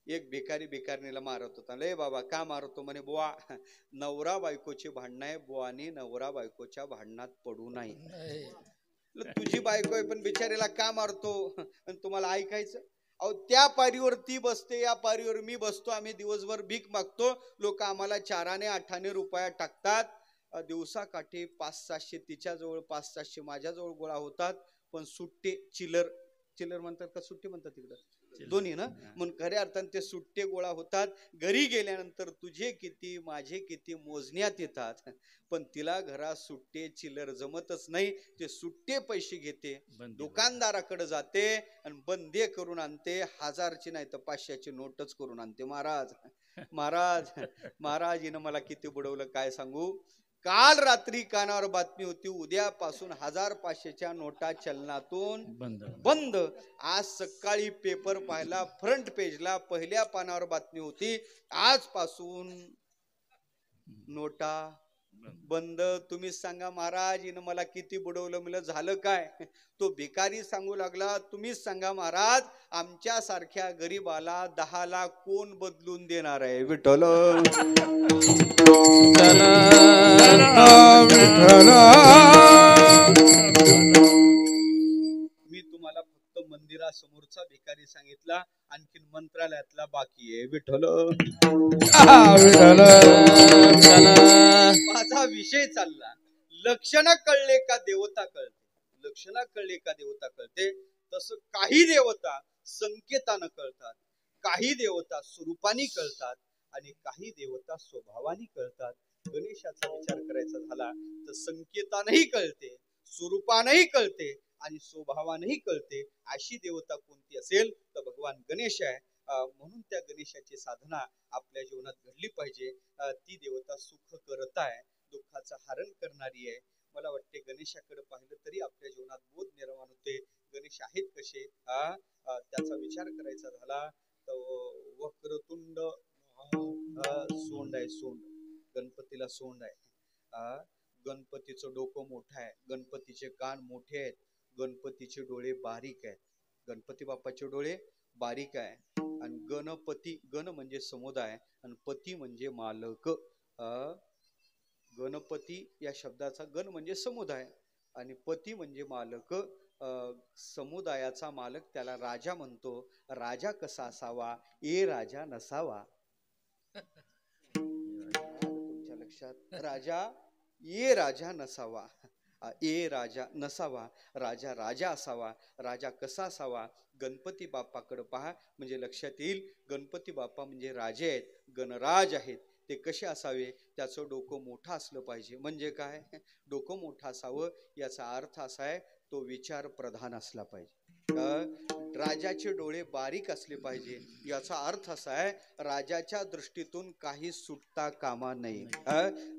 एक भिकारी भिकारणीला मारत होता. लय बाबा का मारतो म्हणे, बुवा नवरा बायकोची भांडणं आहे, बुवानी नवरा बायकोच्या भांडणात पडू नये. तुझी बायको आहे पण बिचारीला का मारतो आणि तुम्हाला ऐकायचं? अहो त्या पारीवर ती बसते, या पारीवर मी बसतो, आम्ही दिवसभर भीक मागतो, लोक आम्हाला 4 8 रुपया टाकतात. दिवसा काठी 500-600 तिच्या जवळ, 500-700 माझ्या जवळ गोळा होतात. पण सुट्टे चिलर चिलर म्हणतात का सुट्टे म्हणतात तिकडं, दोन्ही ना, म्हणून खऱ्या अर्थाने ते सुट्टे गोळा होतात. घरी गेल्यानंतर तुझे किती माझे किती मोजण्यात येतात. पण तिला घरात सुट्टे चिलर जमतच नाही. ते सुट्टे पैसे घेते, दुकानदाराकडे जाते आणि बंदे करून आणते. 1000ची नाही तर 500ची नोटच करून आणते. महाराज महाराज महाराज हिनं मला किती बुडवलं काय सांगू. काल रात्री कानावर बातमी होती, उद्यापासून 1000-500च्या नोटा चलनातून बंद. आज सकाळी पेपर पाहिला, फ्रंट पेजला पहिल्या पानावर बातमी होती, आजपासून नोटा बंद. तुम्ही सांगा महाराज हिनं मला किती बुडवलं. मला झालं काय. तो भिकारी सांगू लागला, तुम्हीच सांगा महाराज आमच्या सारख्या गरीबाला 10 लाख कोण बदलून देणार आहे. विठ्ठल मी तुम्हाला फक्त मंदिरासमोरचा भिकारी सांगितला, आणखीन मंत्रालयातला बाकी आहे. विठ्ठल माझा विषय चालला. लक्षणं कळले का देवता कळते, लक्षणं कळले का देवता कळते. तसं काही देवता संकेतानं कळतात, काही देवता स्वरूपाने कळतात आणि काही देवता स्वभावाने कळतात. गणेशाचा विचार करायचा झाला तर संकेतानही कळते, स्वरूपानही कळते आणि स्वभावानही कळते. अशी देवता कोणती असेल तर भगवान गणेश आहे. म्हणून त्या गणेशाची साधना आपल्या जीवनात घडली पाहिजे. ती देवता सुख करत आहे, दुःखाचं हरण करणारी आहे. मला वाटते गणेशाकडे पाहिलं तरी आपल्या जीवनात बोध निर्माण होते. गणेश आहेत कसे, त्याचा विचार करायचा झाला तर वक्रतुंड सोंड आहे, सोंड. गणपतीला सोंड आहे. गणपतीचं डोकं मोठं आहे, गणपतीचे कान मोठे आहेत, गणपतीचे डोळे बारीक आहेत. गणपती बाप्पाचे डोळे बारीक आहे. आणि गणपती, गण म्हणजे समुदाय आणि पती म्हणजे मालक. गणपती या शब्दाचा गण म्हणजे समुदाय आणि पती म्हणजे मालक. समुदायाचा मालक त्याला राजा म्हणतो. राजा कसा असावा, ए राजा नसावा. तुमच्या लक्षात, राजा ए राजा नसावा, ए राजा नसावा, राजा राजा असावा. राजा कसा असावा, गणपती बाप्पाकडे पहा म्हणजे लक्षात येईल. गणपती बाप्पा म्हणजे राजे आहेत, गणराज आहेत. ते कसे असावे, त्याचं डोकं मोठं असलं पाहिजे. म्हणजे काय, डोकं मोठं असावं याचा अर्थ असा आहे तो विचार प्रधान असला पाहिजे. राजाचे डोळे बारीक असले पाहिजे याचा अर्थ असा आहे राजाच्या दृष्टीतून काही सुटता कामा नये.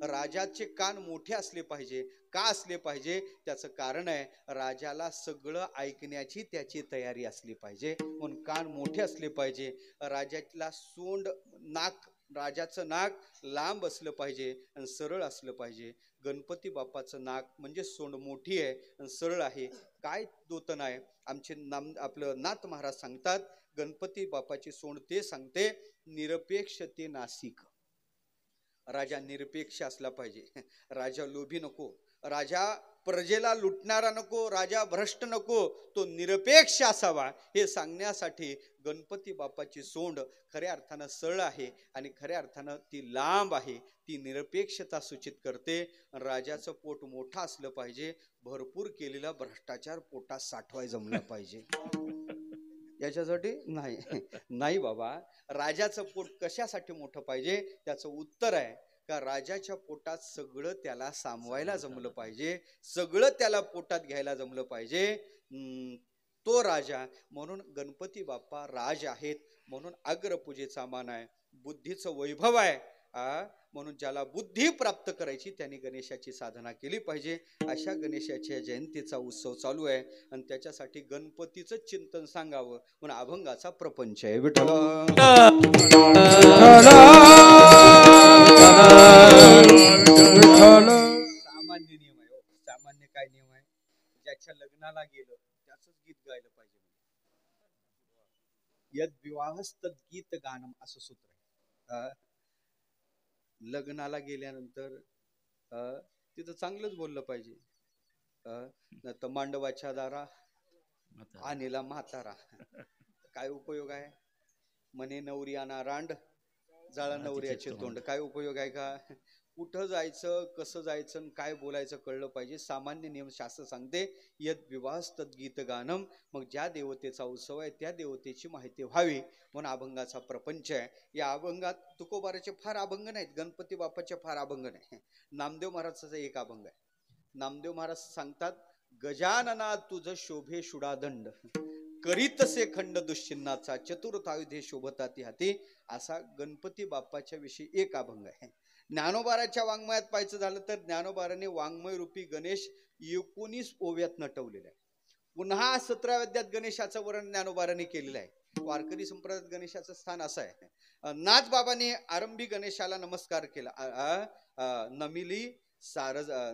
राजाचे कान मोठे असले पाहिजे. का असले पाहिजे, त्याचं कारण आहे राजाला सगळं ऐकण्याची त्याची तयारी असली पाहिजे, म्हणून कान मोठे असले पाहिजे. राजाला सोंड, नाक, राजाचं नाक लांब असलं पाहिजे आणि सरळ असलं पाहिजे. गणपती बाप्पाचं नाक म्हणजे सोंड मोठी आहे आणि सरळ आहे. काय दोतन आहे, आमचे आपलं नाथ महाराज सांगतात गणपती बाप्पाची सोंड ते सांगते निरपेक्ष ते नासिक. राजा निरपेक्ष असला पाहिजे, राजा लोभी नको, राजा प्रजेला लुटणारा नको, राजा भ्रष्ट नको, तो निरपेक्ष असावा. हे सांगण्यासाठी गणपती बाप्पाची सोंड खऱ्या अर्थानं सरळ आहे आणि खऱ्या अर्थानं ती लांब आहे. ती निरपेक्षता सूचित करते. राजाचं पोट मोठं असलं पाहिजे, भरपूर केलेला भ्रष्टाचार पोटात साठवाय जमला पाहिजे. याच्यासाठी नाही नाही बाबा, राजाचं पोट कशासाठी मोठं पाहिजे, त्याचं उत्तर आहे का राजाच्या पोटात सगळं त्याला सामवायला जमलं पाहिजे, सगळं त्याला पोटात घ्यायला जमलं पाहिजे. तो राजा. म्हणून गणपती बाप्पा राज आहेत, म्हणून अग्रपूजेचा मान आहे, बुद्धीचं वैभव आहे. म्हणून ज्याला बुद्धी प्राप्त करायची त्यांनी गणेशाची साधना केली पाहिजे. अशा गणेशाच्या जयंतीचा उत्सव चालू आहे आणि त्याच्यासाठी गणपतीचं चिंतन सांगावं म्हणून अभंगाचा प्रपंच आहे. विठ्ठल सामान्य नियम आहे. सामान्य काय नियम आहे, ज्याच्या लग्नाला गेलं त्याच गीत गायलं पाहिजे. यद विवाहस्तद गीत गानम असं सूत्र आहे. लग्नाला गेल्यानंतर तिथं चांगलंच बोललं पाहिजे. नाही तर मांडवाच्या दारा आणीला म्हातारा, काय उपयोग आहे. म्हणे नवरी आणा रांड जाळा नवऱ्याचे तोंड, काय उपयोग आहे का. कुठं जायचं, कसं जायचं, काय बोलायचं कळलं पाहिजे. सामान्य नियम शास्त्र सांगते यद विवाहस्तद गीत गानम. मग ज्या देवतेचा उत्सव आहे त्या देवतेची माहिती व्हावी म्हणून अभंगाचा प्रपंच आहे. या अभंगात तुकोबाराचे फार अभंग नाहीत, गणपती बाप्पाचे फार अभंग नाही. नामदेव महाराजाचा एक अभंग आहे. नामदेव महाराज सांगतात गजानना तुझ शोभे शुडादंड, करीतसे खंड दुश्चिन्हाचा, चतुर्थायुधे शोभता ती हाती. असा गणपती बाप्पाच्या विषयी एक अभंग आहे. ज्ञानोबाराच्या वाङ्मयात पाहायचं झालं तर ज्ञानोबाराने वाङ्मय रूपी गणेश 19 ओव्यात नटवलेला आहे. पुन्हा 17व्या अध्यायात गणेशाचं वर्णन ज्ञानोबाराने केलेलं आहे. वारकरी संप्रदायात गणेशाचं स्थान असं आहे. नाथ बाबांनी आरंभी गणेशाला नमस्कार केला.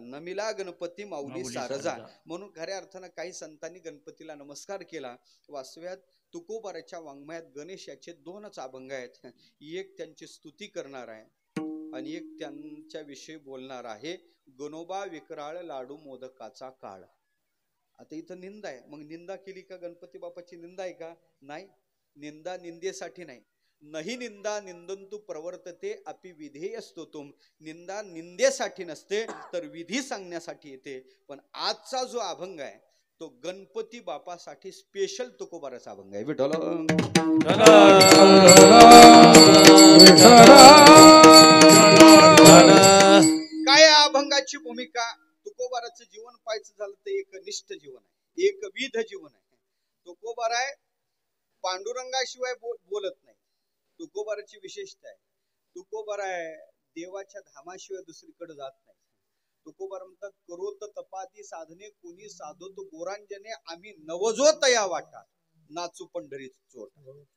नमिला गणपती माऊली सारजा म्हणून खऱ्या अर्थानं काही संतांनी गणपतीला नमस्कार केला. वास्तव्यात तुकोबाराच्या वाङ्मयात गणेशाचे 2च अभंग आहेत. एक त्यांची स्तुती करणार आहे आणि एक त्यांच्या विषयी बोलणार आहे. गणोबा विकराळ लाडू मोदकाचा काळ. आता इथं निंदा आहे. मग निंदा केली का गणपती बाप्पाची निंदा आहे का. नाही, निंदा निंदेसाठी नाही. नाही निंदा निंदंतु प्रवर्तते अपि विधेय स्तोतुम. निंदा निंदेसाठी नसते तर विधी सांगण्यासाठी येते. पण आजचा जो अभंग आहे तो गणपती बाप्पासाठी स्पेशल तुकोबाराचा अभंग आहे. विठ्ठल काय अभंगाची भूमिका. तुकोबाराचं जीवन पाहायचं झालं तर एकनिष्ठ जीवन आहे, एकविध जीवन आहे. तुकोबार आहे पांडुरंगाशिवाय बोलत नाही. तुकोबाराची विशेषता आहे. तुकोबार आहे देवाच्या धामाशिवाय दुसरीकडे जात नाही. तुकोबार म्हणतात करोत तपाती साधने कोणी साधतो गोरांजने, आम्ही नवजो तया वाटा नाचू पंढरीत चोट.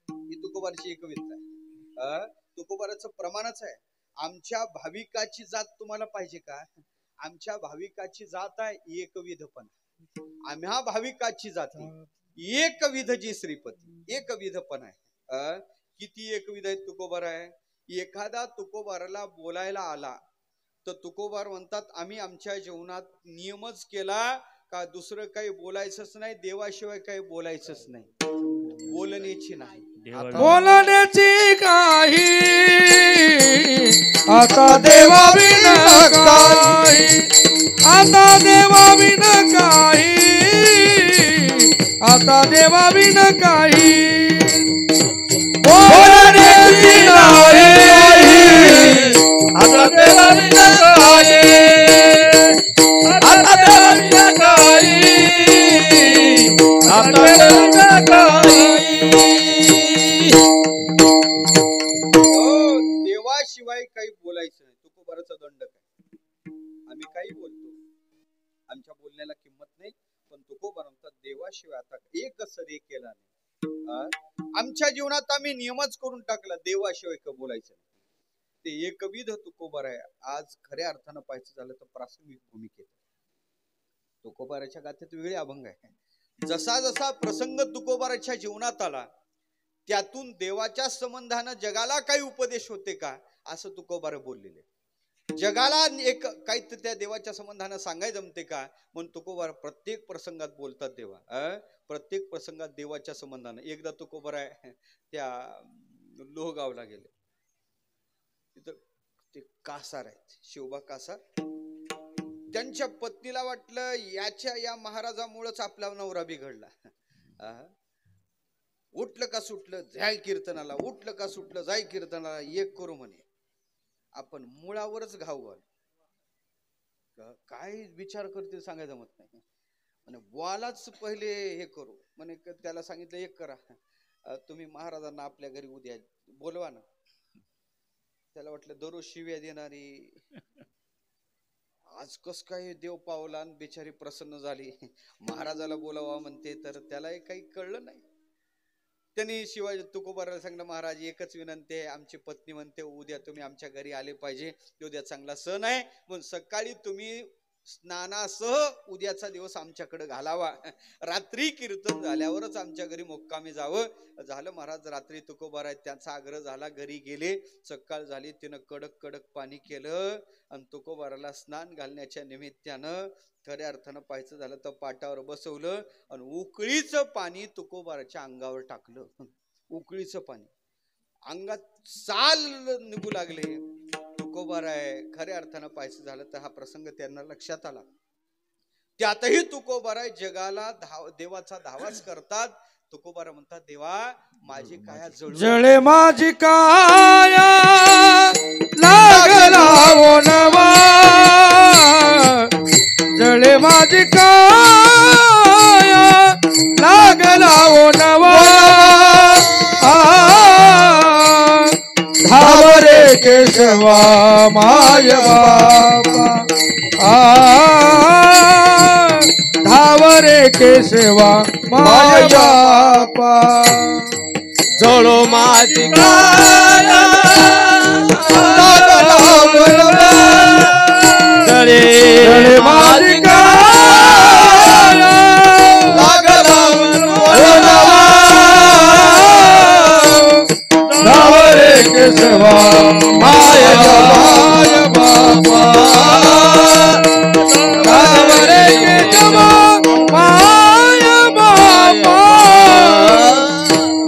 ही तुकोबारची एकविधता आहे. तुकोबाराचं प्रमाणच आहे. आमच्या भाविकाची जात तुम्हाला पाहिजे का. आमच्या भाविकाची जात आहे एकविधपण. आम्हा भाविकाची जाती एकविध जी श्रीपती, एकविधपण आहे. किती एकविध आहे तुकोबार आहे. एखादा तुकोबाराला बोलायला आला तर तुकोबार म्हणतात आम्ही आमच्या जीवनात नियमच केला का दुसरं काही बोलायचंच नाही, देवाशिवाय काही बोलायचंच नाही, बोलण्याची नाही. बोलण्याची काही आता देवा बिन काही, आता देवा बिन काही, आता देवा बिन काही. बोलण्याची नाही आता देवा बिन काही, आता देवा बिन काही, आता देवा बिन काही. देवाशिवाय काही बोलायचं नाही. तुकोबाराचा दंड काय. आम्ही काही बोलतो, आमच्या बोलण्याला किंमत नाही. पण तुकोबार म्हणतात देवाशिवाय आता एक सरी केला नाही. आमच्या जीवनात आम्ही नियमच करून टाकला, देवाशिवाय का बोलायचं नाही. ते एकविध तुकोबार आहे. आज खऱ्या अर्थानं पाहायचं झालं तर प्रासंगिक भूमिकेत तुकोबाराच्या गाथेत वेगळे अभंग आहे. जसा जसा प्रसंग तुकोबाराच्या जीवनात आला त्यातून देवाच्या संबंधानं जगाला काही उपदेश होते का असं तुकोबार बोललेले. जगाला एक काही त्या देवाच्या संबंधानं सांगायला जमते का म्हणून तुकोबार प्रत्येक प्रसंगात बोलतात देवा. प्रत्येक प्रसंगात देवाच्या संबंधानं. एकदा तुकोबार आहे त्या लोहगावला गेले. तिथं ते कासार आहेत, शिवबा कासार. त्यांच्या पत्नीला वाटलं या महाराजामुळेच आपला नवरा बिघडला. उठलं का सुटलं जाय कीर्तनाला, उठलं का सुटलं जाय कीर्तनाला. एक करू म्हणे आपण मुळावरच घाव घाल. काय विचार करते सांगायचं मत नाही म्हणे. बोलाच पहिले हे करू म्हणे. त्याला सांगितलं एक करा, तुम्ही महाराजांना आपल्या घरी उद्या बोलवा ना. त्याला वाटलं दररोज शिव्या देणारी आज कस काय देव पावला आणि बिचारी प्रसन्न झाली, महाराजाला बोलावा म्हणते. तर त्याला काही कळलं नाही. त्यांनी शिवाजी तुकोबाराला सांगितलं महाराज एकच विनंती आहे, आमची पत्नी म्हणते उद्या तुम्ही आमच्या घरी आले पाहिजे, उद्या चांगला सण आहे म्हणून सकाळी तुम्ही स्नानासह उद्याचा दिवस आमच्याकडे घालावा, रात्री कीर्तन झाल्यावरच आमच्या घरी मुक्कामी जावं. झालं महाराज, रात्री तुकोबाराय त्यांचा आग्रह झाला, घरी गेले. सकाळ झाली, तिनं कडक कडक पाणी केलं आणि तुकोबाराला स्नान घालण्याच्या निमित्तानं खऱ्या अर्थानं पाहायचं झालं तर पाटावर बसवलं आणि उकळीचं पाणी तुकोबाराच्या अंगावर टाकलं. उकळीचं पाणी अंगात साल निघू लागले. तुकोबाराय खऱ्या अर्थानं पाहायचं झालं तर हा प्रसंग त्यांना लक्षात आला. त्यातही तुकोबाराय जगाला देवाचा धावाच करतात. तुकोबारा म्हणतात, देवा माझी काया जळे माझी काया लागला ओ नवा, जळे माझी काया लागला ओ नवा, धावरे केशवा माय बापा, धावरे केशवा माय बापा, जळो माझी काया जळे माझी काया लागला ओ नवा, धावरे केशवा माय बापा, धावरे केशवा माय बापा,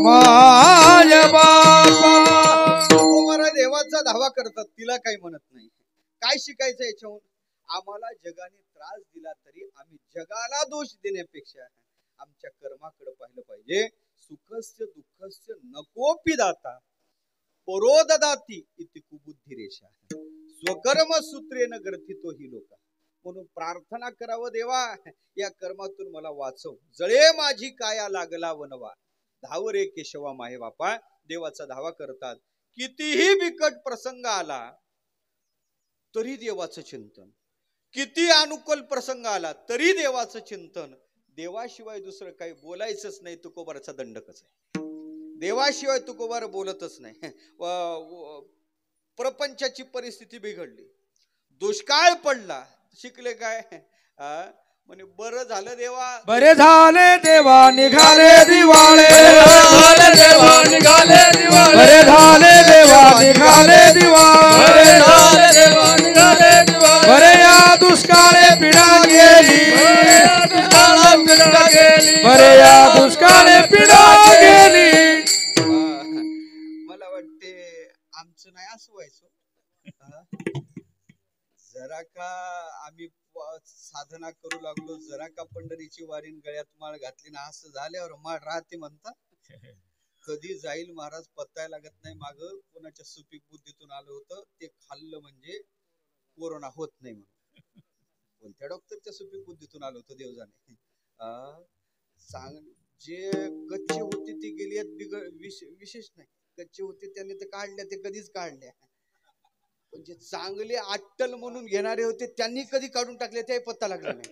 माय बापा. तुकोबाराय देवाचा धावा करतात, तिला काही म्हणत नाही. काय शिकायचं याच्याहून? आम्हाला जगाने त्रास दिला तरी आम्ही जगाला दोष देण्यापेक्षा आमच्या कर्माकडे पाहिलं पाहिजे. सुखस्य दुःखस्य नकोपि दाता परो ददाति इति कुबुद्धिरेषा, स्वकर्म सूत्रेन ग्रथितो ही लोका. म्हणून प्रार्थना करावं, देवा या कर्मातून मला वाचव. जळे माझी काया लागला वनवा, धावरे केशवा माहे बापा. देवाचा धावा करतात. कितीही बिकट प्रसंग आला तरी देवाचं चिंतन, किती अनुकूल प्रसंग आला तरी देवाचं चिंतन. देवाशिवाय दुसरं काही बोलायचंच नाही. तुकोबाराचा दंडकच आहे. देवाशिवाय तुकोबार बोलतच नाही. प्रपंचाची परिस्थिती बिघडली, दुष्काळ पडला, शिकले काय? म्हणे बरं झालं देवा, बरे झाले देवा निघाले दिवाळे, झाले देवा निघाले दिवाळे, बरे झाले देवा निघाले दिवाळे, झाले देवा निघाले दिवाळे, बरे या दुष्काळे पिढा गेली, बरे या दुष्काळे पिढा गेली. मला वाटते आमचं नाही असं व्हायचं. जरा का आम्ही साधना करू लागलो, जरा का पंढरीची वारीन गळ्यात माळ घातली ना, असं झाल्यावर माळ राहते म्हणता. कधी जाईल महाराज पत्ताय लागत नाही. माग कोणाच्या सुपीक बुद्धीतून आलं होतं, ते खाल्लं म्हणजे कोरोना होत नाही म्हणून. कोणत्या डॉक्टरच्या सुपीक बुद्धीतून आलं होतं देव जाणे. जे कच्चे होते ते गेली विशेष नाही. कच्चे होते त्यांनी तर काढल्या, ते कधीच काढल्या. जे चांगले अट्टल म्हणून घेणारे होते त्यांनी कधी काढून टाकले ते पत्ता लागला नाही.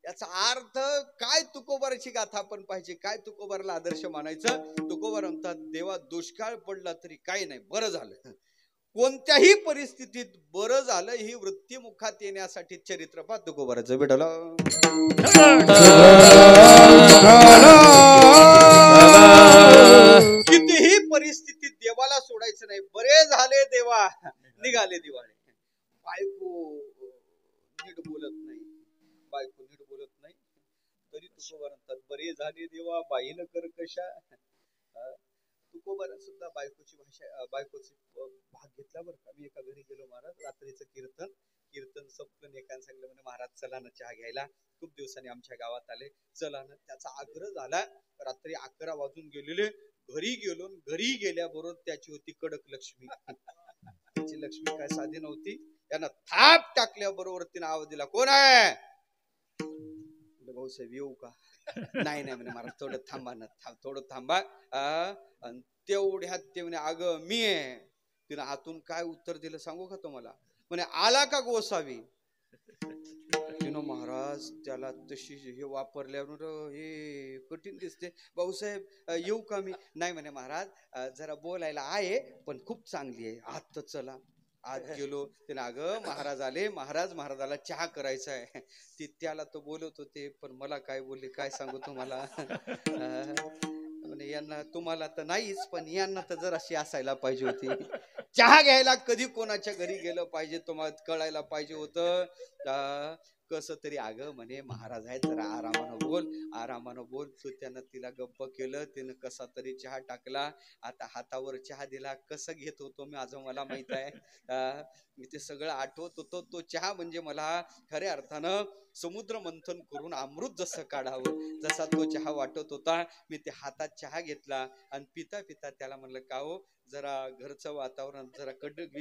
याचा अर्थ काय? तुकोबाराची गाथा आपण पाहिजे. काय तुकोबाराला आदर्श मानायचं? तुकोबार म्हणतात, देवा दुष्काळ पडला तरी काही नाही, बरं झालं. कोणत्याही परिस्थितीत बरं झालं ही वृत्ती मुखात येण्यासाठी चरित्र पहा तुकोबाराचं भेटलं. कितीही परिस्थितीत देवाला सोडायचं नाही. बरे झाले देवा निघाले दिवाळे. बायको नीट बोलत नाही, बायको नीट बोलत नाही तरी तुकोबार म्हणतात, बरे झाले देवा बाईनं कर कशा. तुकोबारा सुद्धा बायकोची भाषा, बायकोची भाग घेतला बरं का. मी एका घरी गेलो महाराज, रात्रीचं कीर्तन संपलं. एकाने सांगितलं म्हणे महाराज चला ना चहा घ्यायला. खूप दिवसांनी आमच्या गावात आले, चला ना. त्याचा आग्रह झाला. रात्री 11 वाजून गेलेले. घरी गेलो, घरी गेल्याबरोबर त्याची होती कडक लक्ष्मी. त्याची लक्ष्मी काय साधी नव्हती. त्यांना थाप टाकल्याबरोबर तिने आवाज दिला, कोण आहे? भाऊसाहेब येऊ का? नाही नाही म्हणे महाराज, थोडं थांबा ना, थोडं थांबा. तेवढ्यात ते म्हणे, अगं मी आहे. तिने आतून काय उत्तर दिलं सांगू का तुम्हाला? म्हणे आला का गोसावी? महाराज त्याला तशी हे वापरल्यावर हे कठीण दिसते. भाऊसाहेब येऊ का मी? नाही म्हणे महाराज, जरा बोलायला आहे पण खूप चांगली आहे, आत तर चला. आज गेलो ते ना, अगं महाराज आले, महाराजाला चहा करायचा आहे. ती त्याला तो बोलत होते, पण मला काय बोलले काय सांगू तुम्हाला. यांना तुम्हाला तर नाहीच, पण यांना तर जराशी असायला पाहिजे होती. चहा घ्यायला कधी कोणाच्या घरी गेलं पाहिजे तुम्हाला कळायला पाहिजे होतं. कसं तरी अगं म्हणे महाराज आहे, जरा आरामानं बोल. तो त्यानं तिला गप्प केलं, तिनं कसा तरी चहा टाकला. आता हातावर चहा दिला, कसं घेत होतो मी माझं मला माहित आहे. मी ते सगळं आठवत होतो. तो चहा म्हणजे मला खऱ्या अर्थानं समुद्र मंथन करून अमृत जसं काढावं जसा तो चहा वाटत होता. मी ते हातात चहा घेतला आणि पिता त्याला म्हणलं, का हो जरा घरचं वातावरण जरा कडक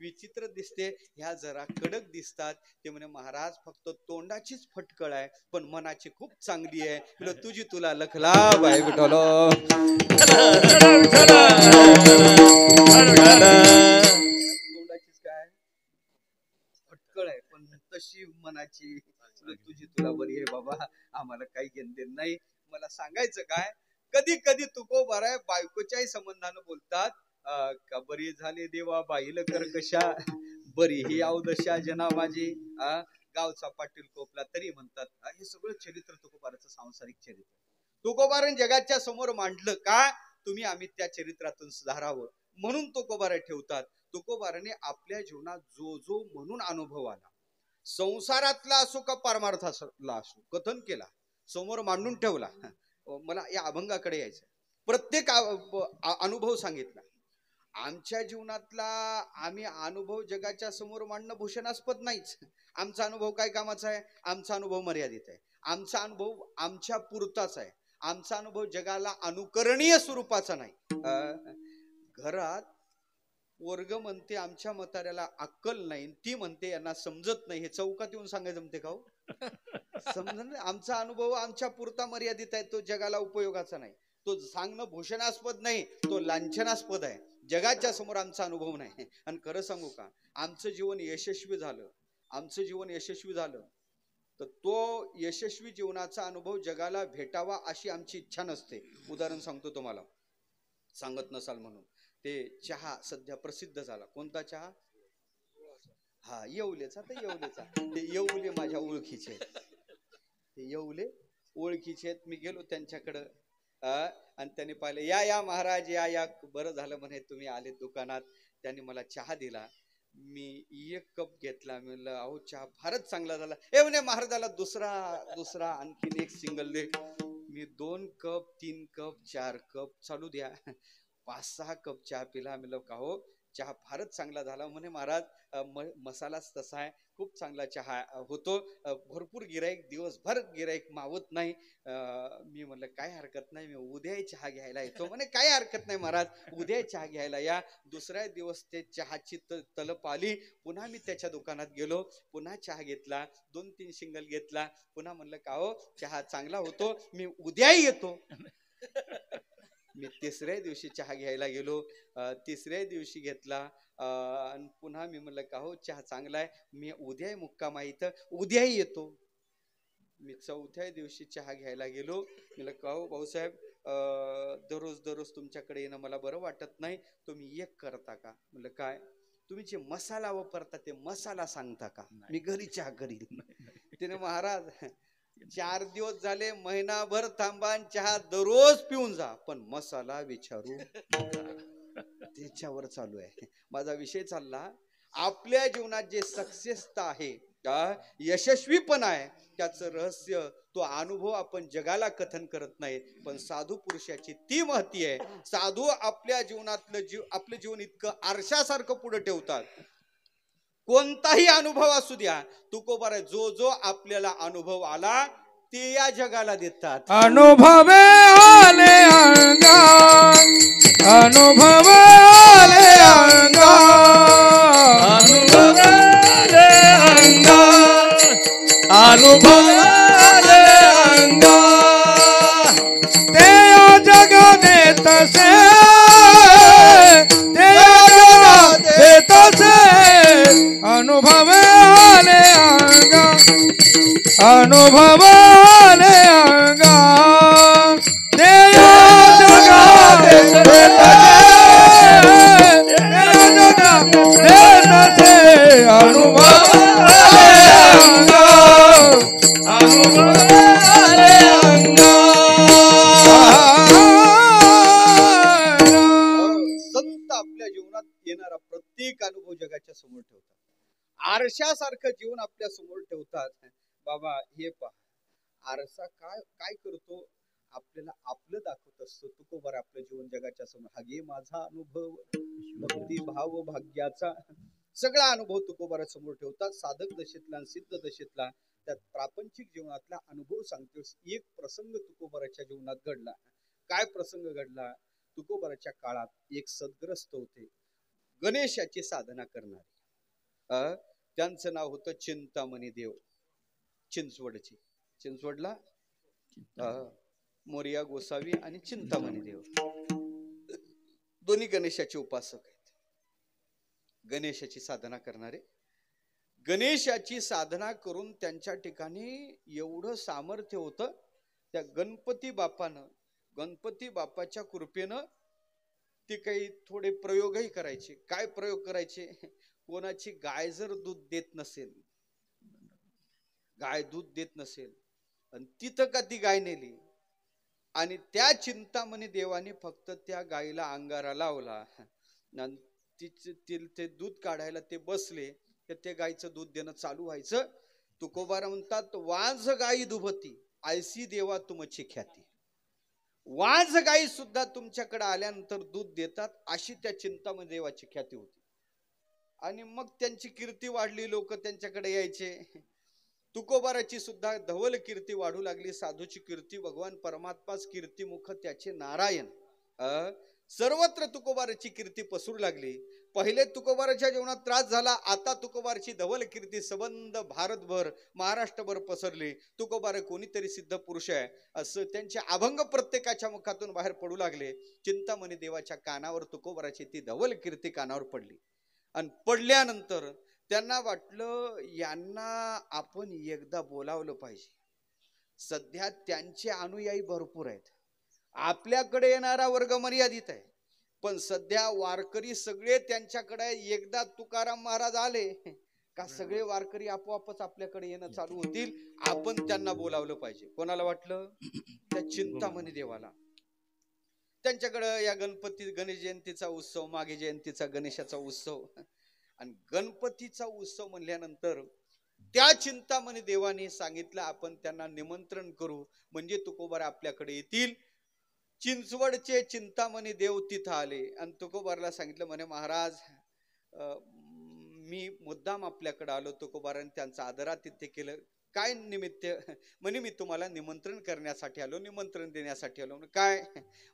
विचित्र दिसते, ह्या जरा कडक दिसतात. ते म्हणे महाराज फक्त तोंडाचीच फटकळ आहे, पण मनाची खूप चांगली आहे. तुझी तुला लखला बाय बिठलो. तोंडाचीच काय फटकळ आहे, पण तशी मनाची तुझी तुला बरी आहे बाबा. आम्हाला काही घेणदेण नाही. मला सांगायचं काय, कधी कधी तुकोबार आहे बायकोच्याही संबंधानं बोलतात. का बरी झाली देवा बाईल कर कशा, बरी ही अवदशा जना माझी. गावचा पाटील कोपला तरी म्हणतात. हे सगळं चरित्र तुकोबाराचं सांसारिक चरित्र. तुकोबाराने जगाच्या समोर मांडलं का तुम्ही आम्ही त्या चरित्रातून सुधारावं म्हणून तुकोबारा ठेवतात. तुकोबाराने आपल्या जीवनात जो म्हणून अनुभव आला, संसारातला असो का परमार्थातला असो, कथन केला, समोर मांडून ठेवला. मला या अभंगाकडे यायचं. प्रत्येक अनुभव सांगितला. आमच्या जीवनातला आम्ही अनुभव जगाच्या समोर मांडणं भूषणास्पद नाहीच. आमचा अनुभव काय कामाचा आहे? आमचा अनुभव मर्यादित आहे. आमचा अनुभव आमच्या पुरताच आहे. आमचा अनुभव जगाला अनुकरणीय स्वरूपाचा नाही. घरात वर्ग म्हणते आमच्या म्हाताऱ्याला अक्कल नाही, ती म्हणते यांना समजत नाही. हे चौकात येऊन सांगायचं जमते का हो? समज. आमचा अनुभव आमच्या पुरता मर्यादित आहे, तो जगाला उपयोगाचा नाही. तो सांगणं भूषणास्पद नाही, तो लांछनास्पद आहे. जगाच्या समोर आमचा अनुभव नाही. आणि खरं सांगू का, आमचं जीवन यशस्वी झालं तर तो यशस्वी जीवनाचा अनुभव जगाला भेटावा अशी आमची इच्छा नसते. उदाहरण सांगतो तुम्हाला, सांगत नसाल म्हणून. ते चहा सध्या प्रसिद्ध झाला. कोणता चहा? हा, येवलेचा. तर येवलेचा, ते येवले माझ्या ओळखीचे आहेत. ते येवले ओळखीचे आहेत. मी गेलो त्यांच्याकडं आणि त्यांनी पाहिलं, या महाराज या, बरं झालं म्हणे तुम्ही आले दुकानात. त्यांनी मला चहा दिला. मी एक कप घेतला. मी म्हणलं अहो चहा फारच चांगला झाला. म्हणे महाराजाला दुसरा आणखीन एक सिंगल दे. मी 2 कप 3 कप 4 कप चालू द्या, 5-6 कप चहा पिला. म्हणलं का हो चहा फारच चांगला झाला. म्हणे महाराज मसालाच तसा आहे, खूप चांगला चहा होतो. भरपूर गिराईक, दिवसभर गिराईक मावत नाही. मी म्हणलं काय हरकत नाही, मी उद्या चहा घ्यायला येतो. म्हणे काय हरकत नाही महाराज, उद्या चहा घ्यायला या. दुसऱ्या दिवस ते चहाची तलप आली. पुन्हा मी त्याच्या दुकानात गेलो, पुन्हा चहा घेतला, 2-3 सिंगल घेतला. पुन्हा म्हणलं का हो चहा चांगला होतो, मी उद्याही येतो. मी 3ऱ्या दिवशी चहा घ्यायला गेलो. 3ऱ्या दिवशी घेतला आणि पुन्हा मी म्हणलं का हो चहा चांगला आहे, मी उद्याही मुक्काम आहे इथं, उद्याही येतो. मी 4थ्या दिवशी चहा घ्यायला गेलो. म्हणलं का हो भाऊसाहेब, दररोज तुमच्याकडे येणं मला बरं वाटत नाही, तुम्ही एक करता का? म्हणलं काय? तुम्ही जे मसाला वापरता ते मसाला सांगता का? मी घरी चहा करीन. तिने महाराज 4 दिवस झाले, महिनाभर थांबा, चहा दररोज पिऊन जा, पण मसाला विचारू त्याच्यावर चालू आहे. माझा विषय चालला, आपल्या जीवनात जे सक्सेसता आहे, यशस्वीपणा आहे, त्याचं रहस्य, तो अनुभव आपण जगाला कथन करत नाही, पण साधू पुरुषाची ती महती आहे. साधू आपल्या जीवनातलं आपलं जीवन इतकं आरशासारखं पुढे ठेवतात. कोणताही अनुभव असू द्या, तुकोबारा जो आपल्याला अनुभव आला ते या जगाला देतात. अनुभवे आले अंगा, अनुभव आले अंगा, अनुभव आले अंगा, अनुभव आले अंगा. ते या जगा देत से, ते या जगा देत से, अनुभव आले अंगा, अनुभव आले अंगा. ते या जगा देत से, ते या जगा आपल्या जीवनात येणारा प्रत्येक अनुभव जगाच्या समोर ठेवतात. आरशासारखं जीवन आपल्या समोर ठेवतात. बाबा हे पहा, आरसा काय काय करतो, आपल्याला आपलं दाखवत असतो. तुकोबार आपलं जीवन जगाच्या समोर, हा घे माझा अनुभव भक्ती भाव भाग्याचा, सगळा अनुभव तुकोबारा समोर ठेवतात. साधक दशेतला आणि सिद्ध दशेतला, त्यात प्रापंचिक जीवनातला अनुभव सांगतोस. एक प्रसंग तुकोबाराच्या जीवनात घडला. काय प्रसंग घडला? तुकोबाराच्या काळात एक सद्ग्रस्त होते, गणेशाची साधना करणारे. त्यांचं नाव होतं चिंतामणी देव. चिंचवडचे, चिंचवडला मोरिया गोसावी आणि चिंतामणी देव दोन्ही गणेशाचे उपासक आहेत. गणेशाची साधना करणारे. गणेशाची साधना करून त्यांच्या ठिकाणी एवढं सामर्थ्य होतं, त्या गणपती बापाच्या कृपेनं ते काही थोडे प्रयोगही करायचे. काय प्रयोग करायचे? कोणाची गाय जर दूध देत नसेल, गाय दूध देत नसेल आणि तिथं का ती गाय नेली आणि त्या चिंतामणी देवाने फक्त त्या गायीला अंगारा लावला आणि ते दूध काढायला ते बसले, तर ते गायीचं दूध देणं चालू व्हायचं. तुकोबारा म्हणतात, वाज गायी दुभती ऐसी देवा तुमची ख्याती. वाज गायी सुद्धा तुमच्याकडे आल्यानंतर दूध देतात, अशी त्या चिंतामणी देवाची ख्याती होती. आणि मग त्यांची कीर्ती वाढली, लोक त्यांच्याकडे यायचे. तुकोबाराची सुद्धा धवल कीर्ती वाढू लागली, साधूची कीर्ती, भगवान परमात्माच कीर्तिमुख त्याचे नारायण. सर्वत्र तुकोबाराची कीर्ती पसरू लागली. पहिले तुकोबाराच्या जीवनात त्रास झाला, आता तुकोबाराची धवल कीर्ती सबंध भारतभर महाराष्ट्रभर पसरली. तुकोबार कोणीतरी सिद्ध पुरुष आहे असं त्यांचे अभंग प्रत्येकाच्या मुखातून बाहेर पडू लागले. चिंतामणी देवाच्या कानावर तुकोबाराची ती धवल कीर्ती कानावर पडली. आणि पडल्यानंतर त्यांना वाटलं, यांना आपण एकदा बोलावलं पाहिजे. सध्या त्यांचे अनुयायी भरपूर आहेत, आपल्याकडे येणारा वर्ग मर्यादित आहे, पण सध्या वारकरी सगळे त्यांच्याकडे. एकदा तुकाराम महाराज आले का सगळे वारकरी आपोआपच आपल्याकडे येणं चालू होतील. आपण त्यांना बोलावलं पाहिजे. कोणाला वाटलं? त्या चिंतामणी देवाला. त्यांच्याकडं या गणेश जयंतीचा उत्सव, माघी जयंतीचा गणेशाचा उत्सव आणि गणपतीचा उत्सव म्हणल्यानंतर त्या चिंतामणी देवाने सांगितलं, आपण त्यांना निमंत्रण करू म्हणजे तुकोबारा आपल्याकडे येतील. चिंचवडचे चिंतामणी देव तिथं आले आणि तुकोबाराला सांगितलं, म्हणे महाराज मी मुद्दाम आपल्याकडे आलो. तुकोबाराने त्यांचा आदरातिथ्य केलं. काय निमित्त? म्हणे मी तुम्हाला निमंत्रण करण्यासाठी आलो, निमंत्रण देण्यासाठी आलो. काय?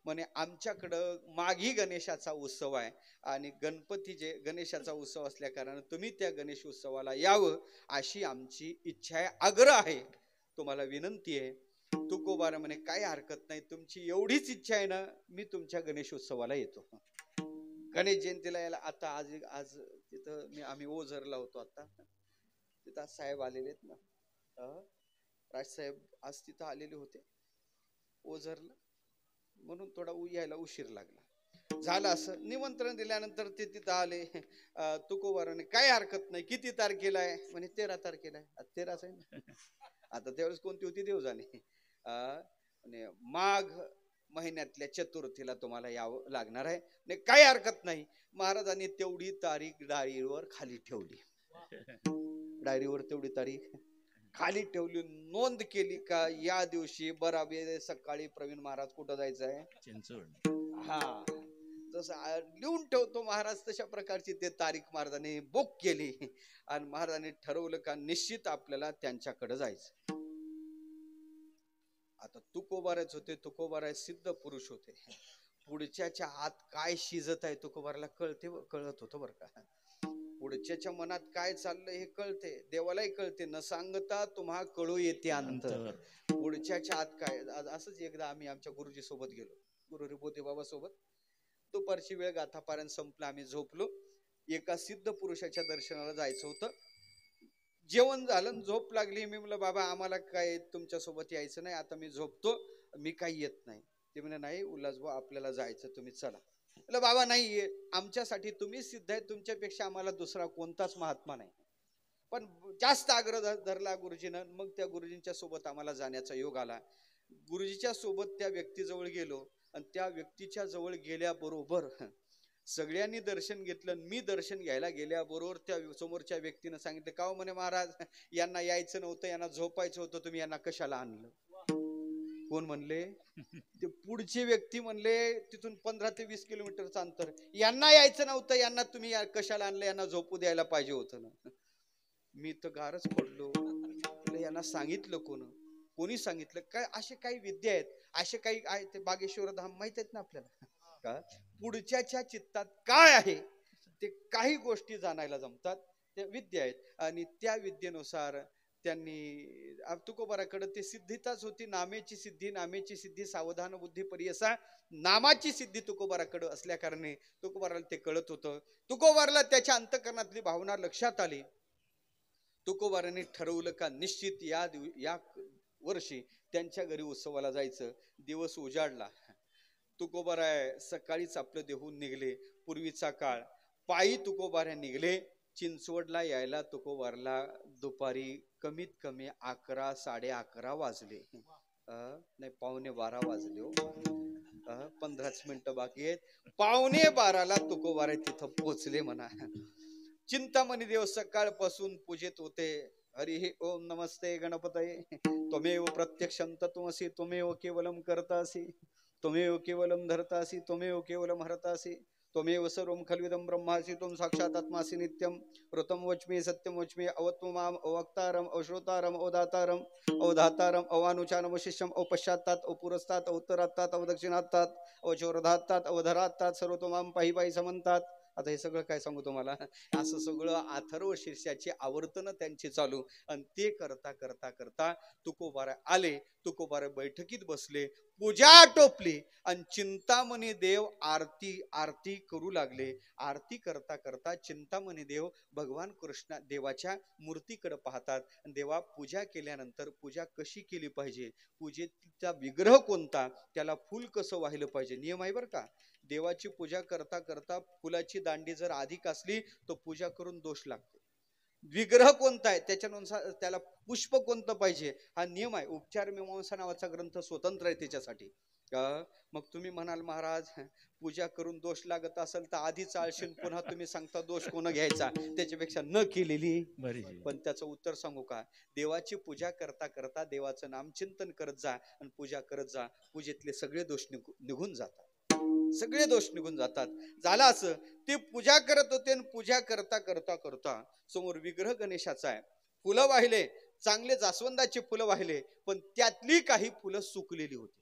म्हणे आमच्याकडं माघी गणेशाचा उत्सव आहे आणि गणेशाचा उत्सव असल्या कारणाने तुम्ही त्या गणेश उत्सवाला यावं अशी आमची इच्छा आहे, आग्रह आहे, तुम्हाला विनंती आहे. तुकोबारा म्हणे काय हरकत नाही, तुमची एवढीच इच्छा आहे ना, मी तुमच्या गणेश उत्सवाला येतो. गणेश जयंतीला यायला आता आज तिथं आम्ही ओझरला होतो. आता तिथं साहेब आलेले आहेत ना, राजसाहेब आज तिथं आलेले होते ओझरला, म्हणून थोडा यायला उशीर लागला. झालं असं, निमंत्रण दिल्यानंतर ते तिथं आले. तुकोबाराने काय हरकत नाही, किती तारखेला आहे? म्हणे 13 तारखेला आहे. 13च आहे ना. आता त्यावेळेस कोणती होती देव जाणे. माघ महिन्यातल्या चतुर्थीला तुम्हाला यावं लागणार आहे. काय हरकत नाही. महाराजांनी तेवढी तारीख डायरीवर खाली ठेवली. डायरीवर तेवढी तारीख खाली ठेवली, नोंद केली का या दिवशी बराबर सकाळी प्रवीण महाराज कुठं जायचं आहे? चिंचवड. हा, जसं लिहून ठेवतो महाराज तशा प्रकारची ते तारीख महाराजांनी बुक केली आणि महाराजांनी ठरवलं का निश्चित आपल्याला त्यांच्याकडे जायचं. आता तुकोबाराच होते, तुकोबारा सिद्ध पुरुष होते. पुढच्याच्या आत काय शिजत आहे तुकोबाराला कळत होतं बरं का. पुढच्याच्या मनात काय चाललंय हे कळते, देवालाही कळते. न सांगता तुम्हा कळू येते अंतर. पुढच्याच्या आत काय. असंच एकदा आम्ही आमच्या गुरुजी सोबत गेलो, गुरु रिपोते बाबा सोबत. दुपारची वेळ गाथापारायण संपला, आम्ही झोपलो. एका सिद्ध पुरुषाच्या दर्शनाला जायचं होतं. जेवण झालं, झोप लागली. मी म्हणलं बाबा आम्हाला काय तुमच्या सोबत यायचं नाही, आता मी झोपतो, मी काही येत नाही. ते म्हणे नाही उल्हासभाऊ आपल्याला जायचं, तुम्ही चला. म्हटलं बाबा नाही, आमच्यासाठी तुम्ही सिद्ध आहे, तुमच्यापेक्षा आम्हाला दुसरा कोणताच महात्मा नाही. पण जास्त आग्रह धरला गुरुजीनं. मग त्या गुरुजींच्या सोबत आम्हाला जाण्याचा योग आला. गुरुजीच्या सोबत त्या व्यक्तीजवळ गेलो आणि त्या व्यक्तीच्या जवळ गेल्याबरोबर सगळ्यांनी दर्शन घेतलं. मी दर्शन घ्यायला गेल्याबरोबर त्या समोरच्या व्यक्तीनं सांगितलं, का म्हणे महाराज, यांना यायचं नव्हतं, यांना झोपायचं होतं, तुम्ही यांना कशाला आणलं? कोण म्हणले? ते पुढचे व्यक्ती म्हणले, तिथून 15 ते 20 किलोमीटरचं अंतर. यांना यायचं नव्हतं, यांना तुम्ही कशाला आणलं? यांना झोपू द्यायला पाहिजे होतं ना. मी तर गारच पडलो. यांना सांगितलं कोणी सांगितलं? काय असे काही विद्या आहेत, असे काही आहे ते बागेश्वर धाम माहित आहेत ना आपल्याला. का पुढच्याच्या चित्तात काय आहे ते काही गोष्टी जाणायला जमतात, त्या विद्या आहेत. आणि त्या विद्येनुसार त्यांनी तुकोबाराकडे ते सिद्धीताच होती. नामेची सिद्धी सावधान बुद्धी परियसा. नामाची सिद्धी तुकोबाराकडे असल्या कारणे तुकोबाराला ते कळत होतं. तुकोबाराला त्याच्या अंतःकरणातली भावना लक्षात आली. तुकोबाराने ठरवलं का निश्चित या वर्षी त्यांच्या घरी उत्सवाला जायचं. दिवस उजाडला. तुकोबाराय सकाळीच आपलं देहून निघले. पूर्वीचा काळ पायी तुकोबाऱ्या निघले. चिंचवडला यायला तुकोबारला दुपारी कमीत कमी 11 11:30 वाजले. नाही, 11:15 वाजले हो. 15 मिनिटं बाकी आहेत. 11:15ला तुकोबारा तिथं पोचले म्हणा. चिंतामणी देव सकाळपासून पूजेत होते. हरी ओम नमस्ते गणपतये. त्वमेव प्रत्यक्षं तत्त्वमसि. त्वमेव केवलम कर्तासि. त्वमेव केवलम धर्तासि. त्वमेव केवलम हरतासि. त्वमेव सर्वं खल्विदं ब्रह्मासि. त्वं साक्षात् आत्मासि नित्यं. ऋतं वच्मि सत्यं वच्मि. अवत्वमाम अवक्तारम अवश्रोतारम अवदातारम अवधातारम अवानुचानम शिष्यम अवपश्चात्तात अवपुरस्तात अवतरात्तात अवदक्षिणात्तात अवचोरधात्तात अवधरात्तात सर्वतोमाम पाही पाही समंतात. आता हे सगळं काय सांगू तुम्हाला. असं सगळं अथर्व शीर्षाची आवर्तन त्यांची चालू. आणि ते करता करता करता तुकोबारा आले. तुकोबारा बैठकीत बसले. पूजा टोपली आणि चिंतामणी देव आरती करू लागले. आरती करता करता चिंतामणी देव भगवान कृष्ण देवाच्या मूर्तीकडे पाहतात. देवा पूजा केल्यानंतर पूजा कशी केली पाहिजे, पूजेचा विग्रह कोणता, त्याला फूल कसं वाहिलं पाहिजे, नियम आहे बरं का. देवाची पूजा करता करता फुलाची दांडी जर अधिक असली तर पूजा करून दोष लागतो. विग्रह कोणता आहे त्याच्यानुसार त्याला पुष्प कोणतं पाहिजे हा नियम आहे. उपचार मीमांसा नावाचा ग्रंथ स्वतंत्र आहे त्याच्यासाठी. मग तुम्ही म्हणाल महाराज पूजा करून दोष लागत असेल तर आधीच आळशीन, पुन्हा तुम्ही सांगता दोष कोण घ्यायचा, त्याच्यापेक्षा न केलेली बरी. पण त्याचं उत्तर सांगू का. देवाची पूजा करता करता देवाचं नामचिंतन करत जा आणि पूजा करत जा. पूजेतले सगळे दोष निघून जातात. सगळे दोष निघून जातात. झालं असं ते पूजा करत होते. पूजा करता करता करता समोर विग्रह गणेशाचा आहे. फुलं वाहिले, चांगले जास्वंदाची फुलं वाहिले, पण त्यातली काही फुलं सुकलेली होती.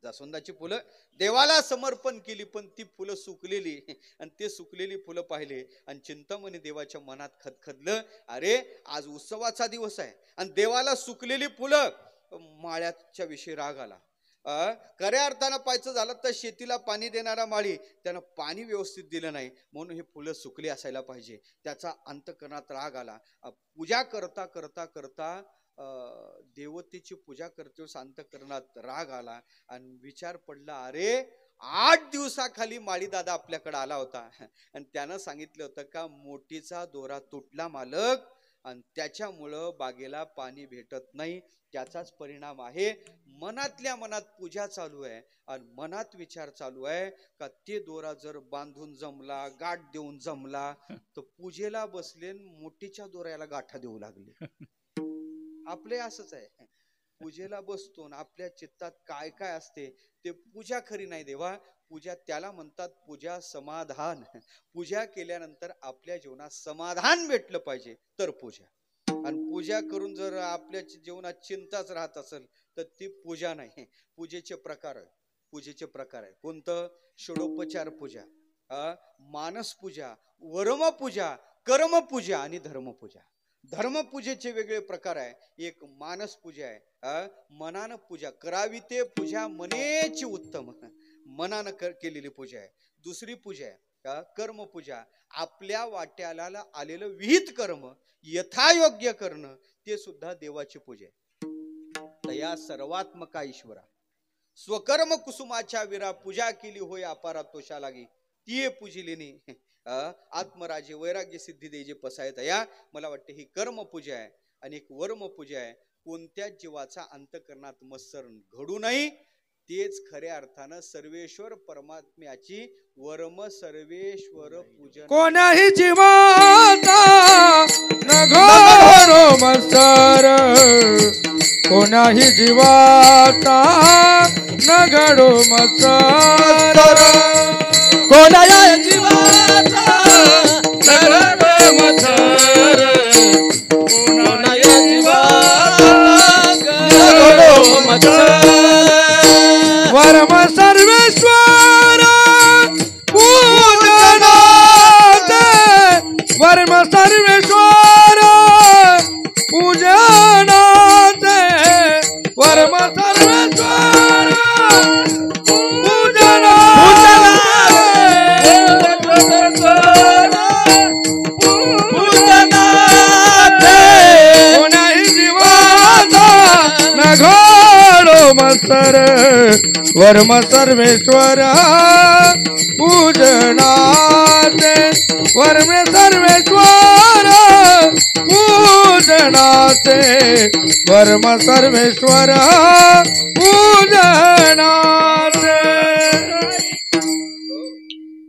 जास्वंदाची फुलं देवाला समर्पण केली, पण ती फुलं सुकलेली. आणि ते सुकलेली फुलं पाहिले आणि चिंतामणी देवाच्या मनात खदखदलं, अरे आज उत्सवाचा दिवस आहे आणि देवाला सुकलेली फुलं. माळ्याच्या विषयी राग आला. खऱ्या अर्थानं पाहायचं झालं तर शेतीला पाणी देणारा माळी त्यानं पाणी व्यवस्थित दिलं नाही, म्हणून हे फुलं सुकली असायला पाहिजे. त्याचा अंतःकरणात राग आला. पूजा करता करता करता देवतेची पूजा करते अंतःकरणात राग आला आणि विचार पडला, अरे 8 दिवसाखाली माळी दादा आपल्याकडे आला होता आणि त्यानं सांगितलं होतं का मोठीचा दोरा तुटला मालक आणि त्याच्यामुळं बागेला पाणी भेटत नाही. त्याचाच परिणाम आहे. मनातल्या मनात पूजा चालू आहे आणि मनात विचार चालू आहे का ते दोरा जर बांधून जमला, गाठ देऊन जमला तर पूजेला बसले मोठीच्या दोऱ्याला गाठा देऊ लागले. आपले असंच आहे. पूजेला बसतो आपल्या चित्तात काय काय असते ते पूजा खरी नाही देवा. पूजा त्याला म्हणतात पूजा समाधान. पूजा केल्यानंतर आपल्या जीवनात समाधान भेटलं पाहिजे तर पूजा. आणि पूजा करून जर आपल्या जीवनात चिंताच राहत असेल तर ती पूजा नाही. पूजेचे प्रकार आहे. कोणतं? षोडोपचार पूजा, मानस पूजा, वर्मपूजा, कर्मपूजा आणि धर्मपूजा. धर्मपूजेचे वेगळे प्रकार आहे. एक मानस पूजा आहे, मनानं पूजा करावी ते पूजा मनेची उत्तम, मनानं केलेली पूजा आहे. दुसरी पूजा आहे कर्मपूजा, आपल्या वाट्याला आलेलं विहित कर्म यथायोग्य करणं, ते सुद्धा देवाची पूजा आहे. तया सर्वात्मका ईश्वरा स्वकर्म कुसुमाच्या विरा पूजा केली होय अपारा तोषा लागी ती पूजिलेनी आत्मराजे वैराग्य सिद्धी दे जे पसायत या. मला वाटते ही कर्मपूजा आहे. आणि एक वर्मपूजा आहे. कोणत्याच जीवाचा अंतःकरणात मत्सर घडू नये तेच खऱ्या अर्थानं सर्वेश्वर परमात्म्याची वर्म सर्वेश्वर पूजन. कोणाही जीवाचा न घोरो मत्सर, कोणाही जीवाचा न घडो मत्सर, कोणाया जीवाचा नरळ मथर, कोणाया जीवाचा नरळ मथर. वर्म सर्वेश्वर पूजनाते, वर्म सर्वेश्वर पूजनाते, वर्म सर्वेश्वर मत्सर, वर्म सर्वेश्वर पूजनाते, वर्म सर्वेश्वर पूजनाते, वर्म सर्वेश्वर पूजनाते.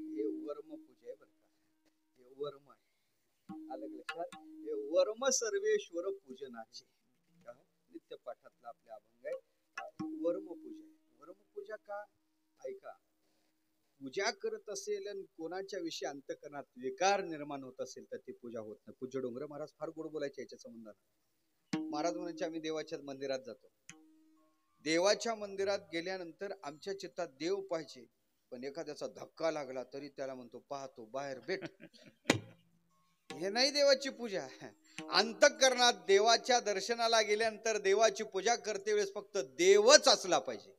हे वर्म पूजा आहे बरं का. हे वर्म आहे. आलं का लक्षात? हे वर्म सर्वेश्वर पूजनाचे नित्य पाठातला आपल्या अभंग आहे. वर्मपूजा. वर्मपूजा का? ऐका, पूजा करत असेल आणि कोणाच्या विषयी अंतकरणात विकार निर्माण होत असेल तर ती पूजा होत नाही. पूज्य डोंगर महाराज फार गोड बोलायचे याच्या संबंधात. महाराज म्हणायचे आम्ही देवाच्या मंदिरात जातो, देवाच्या मंदिरात गेल्यानंतर आमच्या चित्तात देव पाहिजे, पण एखाद्याचा धक्का लागला तरी त्याला म्हणतो पाहतो बाहेर भेट. हे नाही देवाची पूजा. अंतःकरणात देवाच्या दर्शनाला गेल्यानंतर देवाची पूजा करते वेळेस फक्त देवच असला पाहिजे,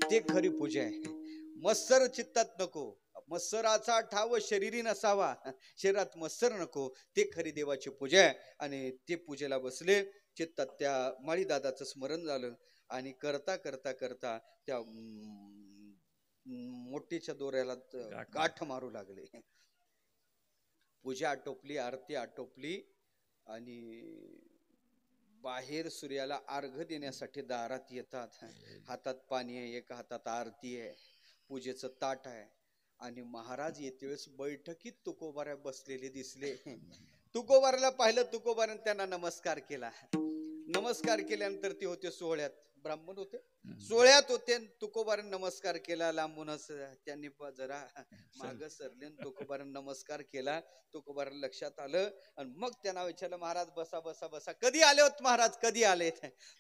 ते खरी पूजा आहे. मत्सर चित्तात नको, मत्सराचा ठाव शरीरी नसावा, शरीरात मत्सर नको, ते खरी देवाची पूजा आहे. आणि ते पूजेला बसले, चित्तात त्या माळीदादाचं स्मरण झालं आणि करता करता करता त्या मोठीच्या दोऱ्याला गाठ मारू लागले. पूजा आटोपली, आरती आटोपली आणि बाहेर सूर्याला अर्घ देण्यासाठी दारात येतात. हातात पाणी आहे, एका हातात आरती आहे, पूजेचं ताट आहे. आणि महाराज येते वेळेस बैठकीत तुकोबाऱ्या बसलेले दिसले. तुकोबाऱ्याला पाहिलं, तुकोबाऱ्याने त्यांना नमस्कार केला. नमस्कार केल्यानंतर ते होते सोहळ्यात, ब्राह्मण होते, सोहळ्यात होते. तुकोबाऱ्याने नमस्कार केला लांबूनच, त्यांनी जरा माग सरले, तुकोबाऱ्याने नमस्कार केला. तुकोबाऱ्याला लक्षात आलं आणि मग त्यांना विचारलं, महाराज बसा बसा बसा, कधी आले होत महाराज, कधी आले?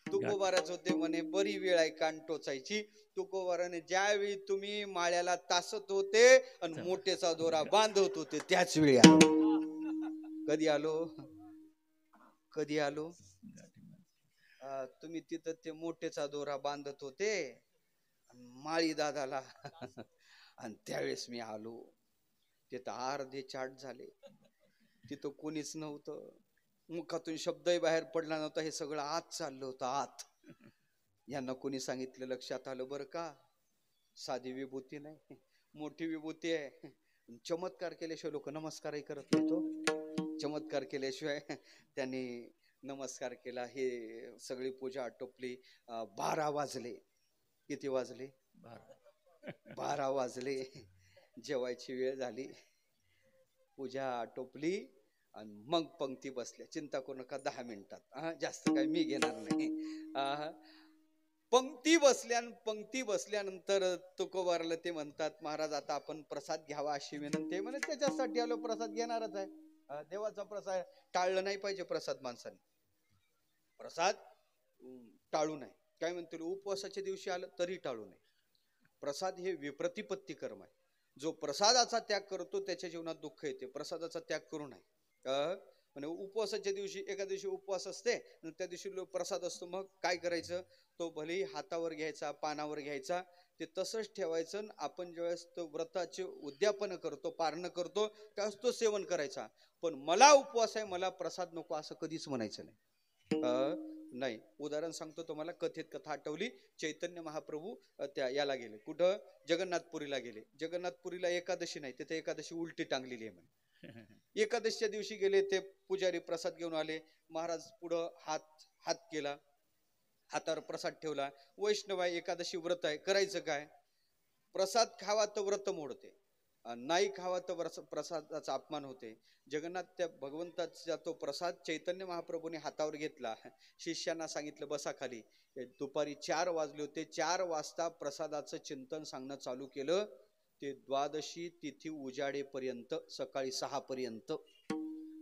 तुकोबाराच होते म्हणे, बरी वेळ आहे कान टोचायची. तुकोबाराने ज्यावेळी तुम्ही माळ्याला तासत होते आणि मोठेचा दोरा बांधत होते त्याच वेळी आलो. कधी आलो? कधी आलो? तुम्ही तिथं ते मोठेचा दोरा बांधत होते माळी दादाला आणि त्यावेळेस मी आलो. तिथं अर्धे चाट झाले, तिथं कोणीच नव्हतं, मुखातून शब्दही बाहेर पडला नव्हता. हे सगळं आत चाललं होतं, आत. यांना कोणी सांगितलं, लक्षात आलं बरं का, साधी विभूती नाही, मोठी विभूती आहे. चमत्कार केल्याशिवाय लोक नमस्कारही करत नव्हतो. चमत्कार केल्याशिवाय त्यांनी नमस्कार केला. हे सगळी पूजा आटोपली. 12 वाजले. किती वाजले? 12 वाजले. जेवायची वेळ झाली. पूजा आटोपली आणि मग पंक्ती बसल्या. चिंता करू नका, 10 मिनिटात, जास्त काय मी घेणार नाही. पंक्ती बसल्यानंतर तुकोबारला ते म्हणतात, महाराज आता आपण प्रसाद घ्यावा अशी विनंती. म्हणे त्याच्यासाठी आलो, प्रसाद घेणारच आहे. देवाचा प्रसाद टाळलं नाही पाहिजे. प्रसाद माणसाने प्रसाद टाळू नये. काय म्हणतो, उपवासाच्या दिवशी आलं तरी टाळू नये. प्रसाद हे विप्रतिपत्ती कर्म आहे. जो प्रसादाचा त्याग करतो त्याच्या जीवनात दुःख येते. प्रसादाचा त्याग करू नये. म्हणजे उपवासाच्या दिवशी, एका दिवशी उपवास असते, त्या दिवशी प्रसाद असतो, मग काय करायचं, तो भलेही हातावर घ्यायचा, पानावर घ्यायचा, ते तसंच ठेवायचं. आपण ज्यावेळेस तो व्रताचे उद्यापन करतो, पारणं करतो, त्यावेळेस तो सेवन करायचा. पण मला उपवास आहे, मला प्रसाद नको असं कधीच म्हणायचं नाही. उदाहरण सांगतो तुम्हाला. कथेत कथा आठवली. चैतन्य महाप्रभू त्या याला गेले, कुठं, जगन्नाथपुरीला गेले. जगन्नाथपुरीला एकादशी नाही, तिथे एकादशी उलटी टांगलेली आहे म्हणे. एकादशीच्या दिवशी गेले, ते पुजारी प्रसाद घेऊन आले. महाराज पुढं हात केला, हातावर प्रसाद ठेवला. वैष्णव आहे, एकादशी व्रत आहे, करायचं काय? प्रसाद खावा तर व्रत मोडते, नाही खावा तर प्रसादाचा अपमान होते. जगन्नाथ त्या भगवंताचा तो प्रसाद चैतन्य महाप्रभूने हातावर घेतला, शिष्यांना सांगितलं बसा खाली. दुपारी 4 वाजले होते. 4 वाजता प्रसादाचं चिंतन सांगणं चालू केलं. ते द्वादशी तिथी उजाडेपर्यंत, सकाळी 6 पर्यंत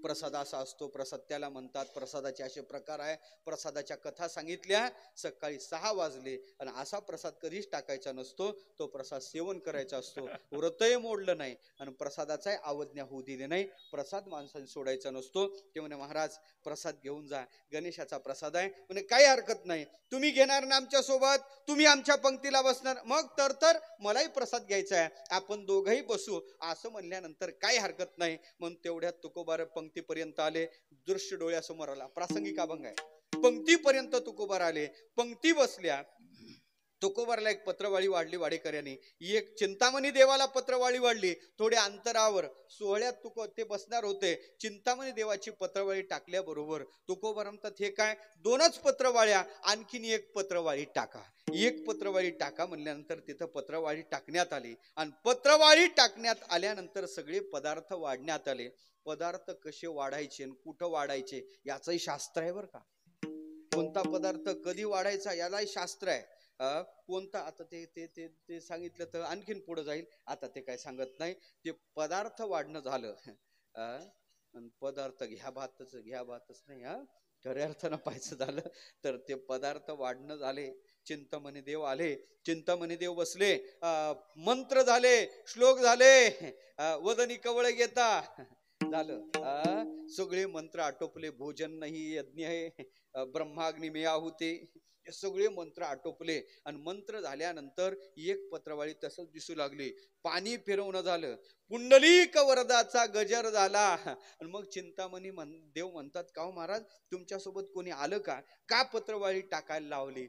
प्रसाद असा असतो. प्रसाद त्याला म्हणतात. प्रसादाचे असे प्रकार आहे. प्रसादाच्या कथा सांगितल्या. सकाळी 6 वाजले आणि असा प्रसाद कधीच टाकायचा नसतो. तो प्रसाद सेवन करायचा असतो. व्रतही मोडलं नाही आणि प्रसादाचाही अवज्ञा होऊ दिली नाही. प्रसाद माणसाने सोडायचा नसतो. ते म्हणे महाराज प्रसाद घेऊन जा, गणेशाचा प्रसाद आहे. म्हणे काही हरकत नाही, तुम्ही घेणार ना आमच्या सोबत, तुम्ही आमच्या पंक्तीला बसणार, मग तर मलाही प्रसाद घ्यायचा आहे, आपण दोघंही बसू असं म्हणल्यानंतर काही हरकत नाही. म्हणून तेवढ्यात तुकोबार पंक्तीपर्यंत आले. दृश्य डोळ्यासमोर आला. प्रासंगिक अभंग आहे. पंक्तीपर्यंत तुकोबार आले, पंक्ती बसल्या. तुकोबारला एक पत्रवाळी वाढली वाडेकऱ्यांनी, एक चिंतामणी देवाला पत्रवाळी वाढली. थोड्या अंतरावर सोहळ्यात ते बसणार होते. चिंतामणी देवाची पत्रवाळी टाकल्याबरोबर तुकोबार म्हणतात हे काय, 2च पत्रवाळ्या, आणखीन एक पत्रवाळी टाका. एक पत्रवाळी टाका म्हणल्यानंतर तिथं पत्रवाळी टाकण्यात आली आणि पत्रवाळी टाकण्यात आल्यानंतर सगळे पदार्थ वाढण्यात आले. पदार्थ कसे वाढायचे आणि कुठं वाढायचे याचंही शास्त्र आहे बरं का. कोणता पदार्थ कधी वाढायचा यालाही शास्त्र आहे. कोणता आता ते सांगितलं तर आणखीन पुढे जाईल, आता ते काय सांगत नाही. ते पदार्थ वाढणं झालं. पदार्थ घ्या भातच नाही, खऱ्या अर्थानं पाहायचं झालं तर ते पदार्थ वाढणं झाले. चिंतामणी देव आले, चिंतामणी देव बसले, मंत्र झाले, श्लोक झाले, वदनी कवळ घेता झालं. सगळे मंत्र आटोपले. भोजन नाही यज्ञ आहे, ब्रह्माग्नी मे आहुते, हे सगळे मंत्र आटोपले आणि मंत्र झाल्यानंतर एक पत्रवाळी तसंच दिसू लागली. पाणी फिरवणं झालं. पुंडलिक वरदाचा गजर झाला आणि मग चिंतामणी देव म्हणतात का हो महाराज तुमच्यासोबत कोणी आलं का पत्रवाळी टाकायला लावली?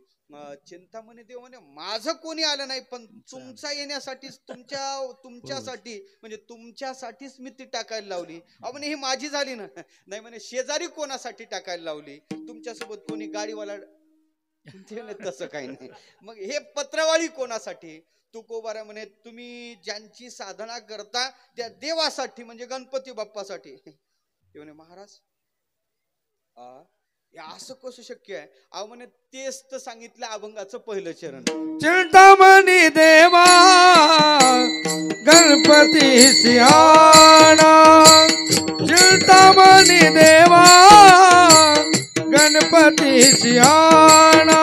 चिंतामणी देव म्हणे माझं कोणी आलं नाही, पण तुमचा येण्यासाठीच, तुमच्यासाठी म्हणजे तुमच्यासाठीच मी ती टाकायला लावली. म्हणे ही माझी झाली ना? नाही म्हणे शेजारी कोणासाठी टाकायला लावली? तुमच्यासोबत कोणी गाडीवाला? तसं काही नाही. मग हे पत्रवाळी कोणासाठी? तुकोबार म्हणे तुम्ही ज्यांची साधना करता त्या देवासाठी म्हणजे गणपती बाप्पासाठी. ते म्हणे महाराज असं कसं शक्य आहे? अहो म्हणे तेच तर सांगितलं अभंगाचं पहिलं चरण. चिंतामणी देवा गणपती सिंहाणा, चिंतामणी देवा गणपती सिंहाणा,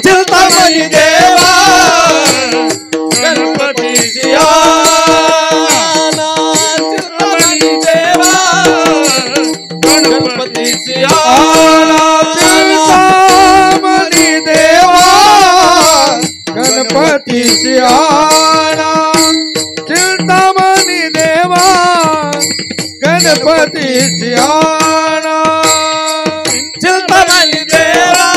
चिंतामणी देवा गणपती सिंहाणा, चिंतामणी देवा गणपती सिंहाणा, चिंतामणी देवा गणपती सिंहाणा, चिंतामणी देवा गणपती सिंहाणा, चिंतामणी देवा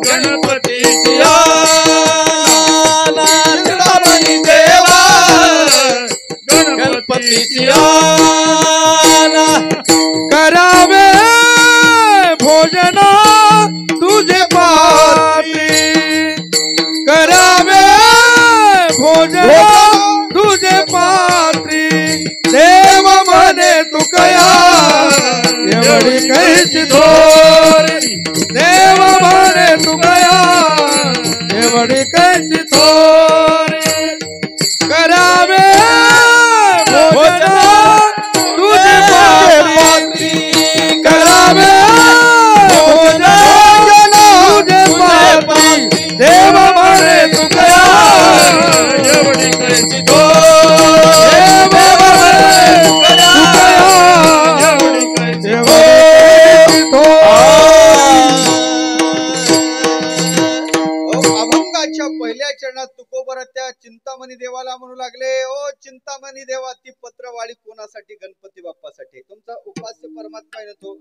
गणपती सिंहाणा, चिंतामणी देवा गणपती सिंहाणा. करावे भोजना तुझे पात्री, करावे भोजना तुझे पात्री, देव म्हणे तुकया एवढी कैसी थोरी, देव म्हणे तुकया एवढी कैसी थोरी, करावे भोजना तुझे पात्री, करावे भोजना तुझे पात्री, देव म्हणे तुकया एवढी कैसी थोरी, अभंगाच्या पहिल्या चरणात तुकोबार त्या चिंतामणी देवाला म्हणू लागले, ओ चिंतामणी देवा ती पत्रवाळी कोणासाठी? गणपती बाप्पासाठी. तुमचा उपास्य परमात्मा आहे ना तो.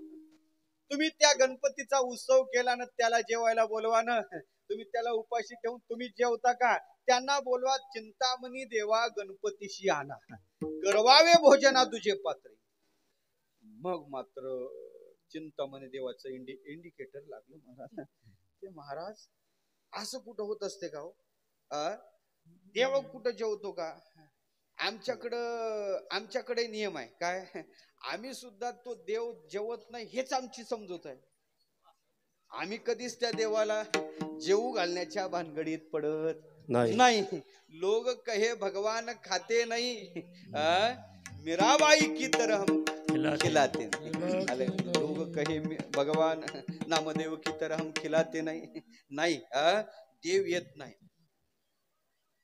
तुम्ही त्या गणपतीचा उत्सव केला ना, त्याला जेवायला बोलवा ना, तुम्ही त्याला उपाशी ठेवून तुम्ही जेवता का? त्यांना बोलवा, चिंतामणी देवा गणपतीशी आणा, करवावे भोजना तुझे पात्र. मग मात्र चिंतामणी देवाचं इंडिकेटर लागलं महाराज. ते महाराज असं कुठं होत असते का हो? देव कुठं जेवतो का? आमच्याकडे नियम आहे काय, आम्ही सुद्धा तो देव जेवत नाही हेच आमची समजूत आहे. आम्ही कधीच त्या देवाला जेवू घालण्याच्या भानगडीत पडत नाही. लोग कहे भगवान खाते नाही, मीराबाई की तरह हम खिलाते नहीं. लोग कहे भगवान नामदेव की तरह हम खिलाते नाही. देव येत नाही.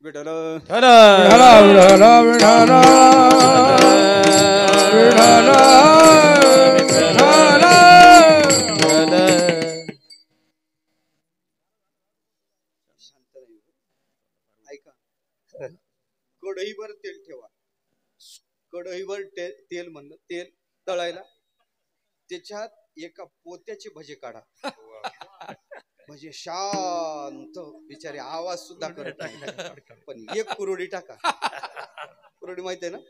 विठ्ठल ऐका, कढईवर तेल ठेवा. कढईवर तेल म्हणलं, तेल तळायला, त्याच्यात एका पोत्याचे भजे काढा. भजे शांत, बिचारे आवाज सुद्धा करत नाही, पण एक कुरडी टाका. कुरडी माहिती आहे ना?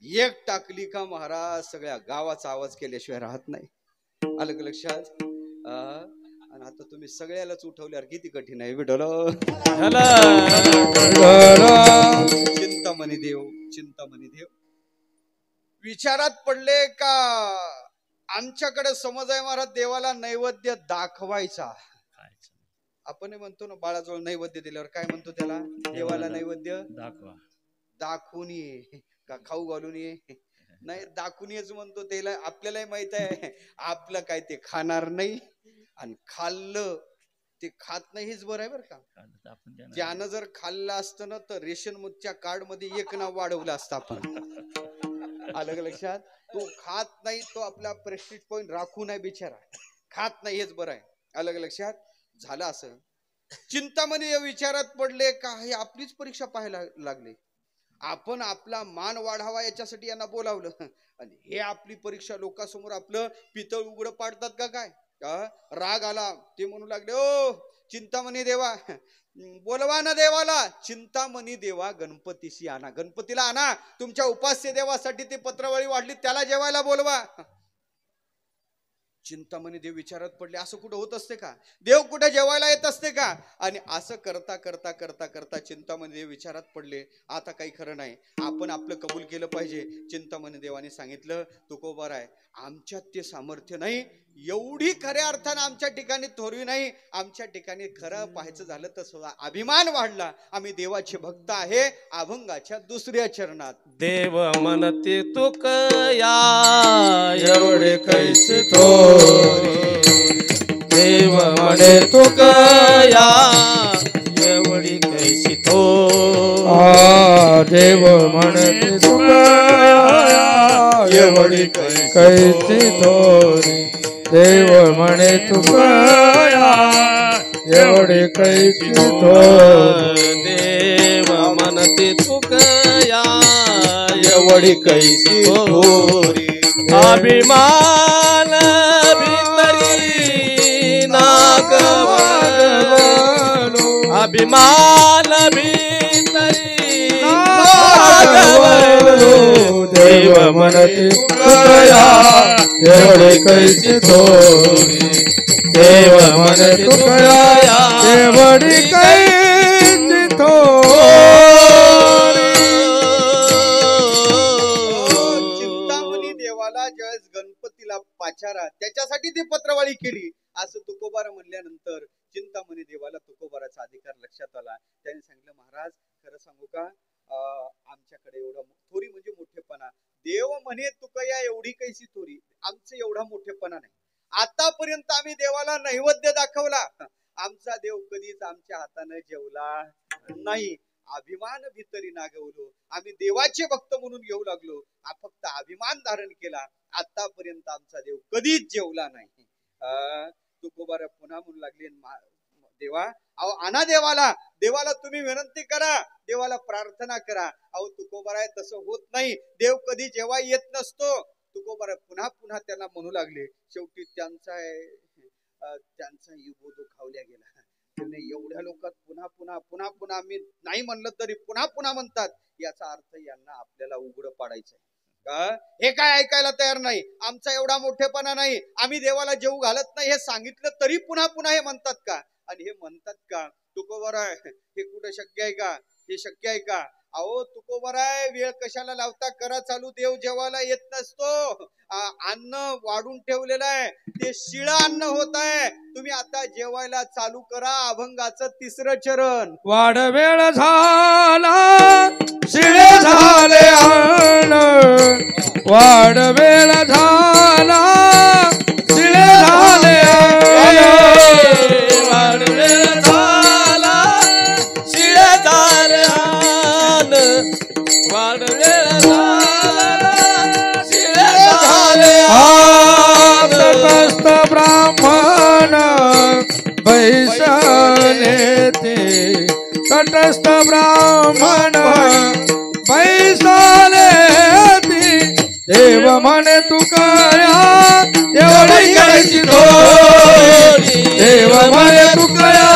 एक टाकली का महाराज सगळ्या गावाचा आवाज केल्याशिवाय राहत नाही. आलं का लक्षात? आणि आता तुम्ही सगळ्यालाच उठवल्यावर किती कठीण आहे. विठ्ठल चिंतामणी देव विचारात पडले का आमच्याकडे समज आहे महाराज, देवाला नैवेद्य दाखवायचा. आपण म्हणतो ना बाळाजवळ नैवेद्य दिल्यावर काय म्हणतो त्याला? देवाला नैवेद्य दाखवून ये का खाऊ घालून ये? नाही, दाखवून येच म्हणतो. त्याला आपल्यालाही माहित आहे आपलं काय ते खाणार नाही, आणि खाल्लं ते खात नाही हेच बरं आहे बरं का. त्यानं जर खाल्लं असतं ना तर रेशनच्या कार्ड मध्ये एक नाव वाढवलं असतं आपण. आलं लक्षात? तो खात नाही, तो आपला प्रेस्टिज पॉइंट राखून आहे बिचारा, खात नाही हेच बरं आहे. आलं लक्षात? झालं असं, चिंतामणी विचारात पडले का हे आपलीच परीक्षा पाहायला लागले. आपण आपला मान वाढावा याच्यासाठी यांना बोलावलं, आणि हे आपली परीक्षा लोकांसमोर आपलं पितळ उघडं पाडतात का काय? राग आला, ते म्हणू लागले, ओ चिंतामणी देवा, बोलवा ना देवाला. चिंतामणी देवा गणपतीशी आणा, गणपतीला आणा. तुमच्या उपास्य देवासाठी ती पत्रवळी वाढली, त्याला जेवायला बोलवा. चिंतामणी देव विचारात पडले, असं कुठं होत असते का? देव कुठे जेवायला येत असते का? आणि असं करता करता करता करता चिंतामणी देव विचारात पडले, आता काही खरं नाही, आपण आपलं कबूल केलं पाहिजे. चिंतामणी देवाने सांगितलं, तुकोबार आहे, आमच्यात ते सामर्थ्य नाही, एवढी खऱ्या अर्थानं आमच्या ठिकाणी थोरवी नाही. आमच्या ठिकाणी खरं पाहायचं झालं तर सुद्धा अभिमान वाढला. आम्ही देवाचे भक्त आहे, अभंगाच्या दुसऱ्या चरणात. देव म्हणते तुकया एवढे कैसे थोरी, देव म्हणे तुकया एवढी कैसी थोरी, देव म्हणते तुकया एवढी कैसी थोरी, देव म्हणे तुकया एवढी कैसी थोरी, देव म्हणते तुकया एवढी कैसी थोरी. अभिमान भितरी नागवलो, अभिमान भितरी नागवलो, देव म्हणते तुकया एवढी कैसी थोरी, देव म्हणते तुकया एवढी कैसी थोरी. चिंतामणी देवाला ज्यावेळेस गणपतीला पाचारा, त्याच्यासाठी ती पत्रवाळी केली. असं तुकोबार म्हणल्यानंतर चिंतामणी देवाला तुकोबाराचा अधिकार लक्षात आला. त्याने सांगितलं, महाराज खरं सांगू का, आमच्याकडे एवढा थोरी म्हणजे मोठेपणा. देव म्हणे तुकया एवढी कैसी थोरी, आमचं एवढा मोठेपणा नाही. आतापर्यंत आम्ही देवाला नैवेद्य दाखवला, आमचा देव कधीच आमच्या हाताने जेवला नाही. अभिमान भितरी नागवलो, आम्ही देवाचे भक्त म्हणून घेऊ लागलो, फक्त अभिमान धारण केला. आतापर्यंत आमचा देव कधीच जेवला नाही. तुकोबार पुन्हा म्हणू लागले, देवा अहो आणा देवाला, देवाला तुम्ही विनंती करा, देवाला प्रार्थना करा. अहो तुकोबार आहे तसं होत नाही, देव कधी जेव्हा येत नसतो. तुकोबार पुन्हा पुन्हा त्यांना म्हणू लागले. शेवटी त्यांचा युगो दुखावल्या गेला. एवढ्या लोकात पुन्हा पुन्हा पुन्हा पुन्हा मी नाही म्हणलं तरी पुन्हा पुन्हा म्हणतात. याचा अर्थ यांना आपल्याला उघड पाडायचंय. हे काय ऐकायला तयार नाही, आमचा एवढा मोठेपणा नाही, आम्ही देवाला जेवू घालत नाही हे सांगितलं तरी पुन्हा पुन्हा हे म्हणतात का? आणि हे म्हणतात का तुकोबर आहे, हे कुठं शक्य आहे का? हे शक्य आहे का? अहो तुकोबर आहे, वेळ कशाला लावता, करा चालू, देव जेवायला येत नसतो. अन्न वाढून ठेवलेलं आहे, ते शिळ अन्न होत आहे, तुम्ही आता जेवायला चालू करा. अभंगाचं 3रं चरण. वाढ वेळ झाला शिळे झाले अन्न, वाढ वेळ झाला शिळे झाले वाढ वेळ झाला शिळे झाले वाढ वेळ झाला शिळे झाले तटस्थ ब्राह्मण बैसले ते, तटस्थ ब्राह्मण बैसले ती, देव म्हणे तुकाया एवढी कैची थोरी, देव म्हणे तुकाया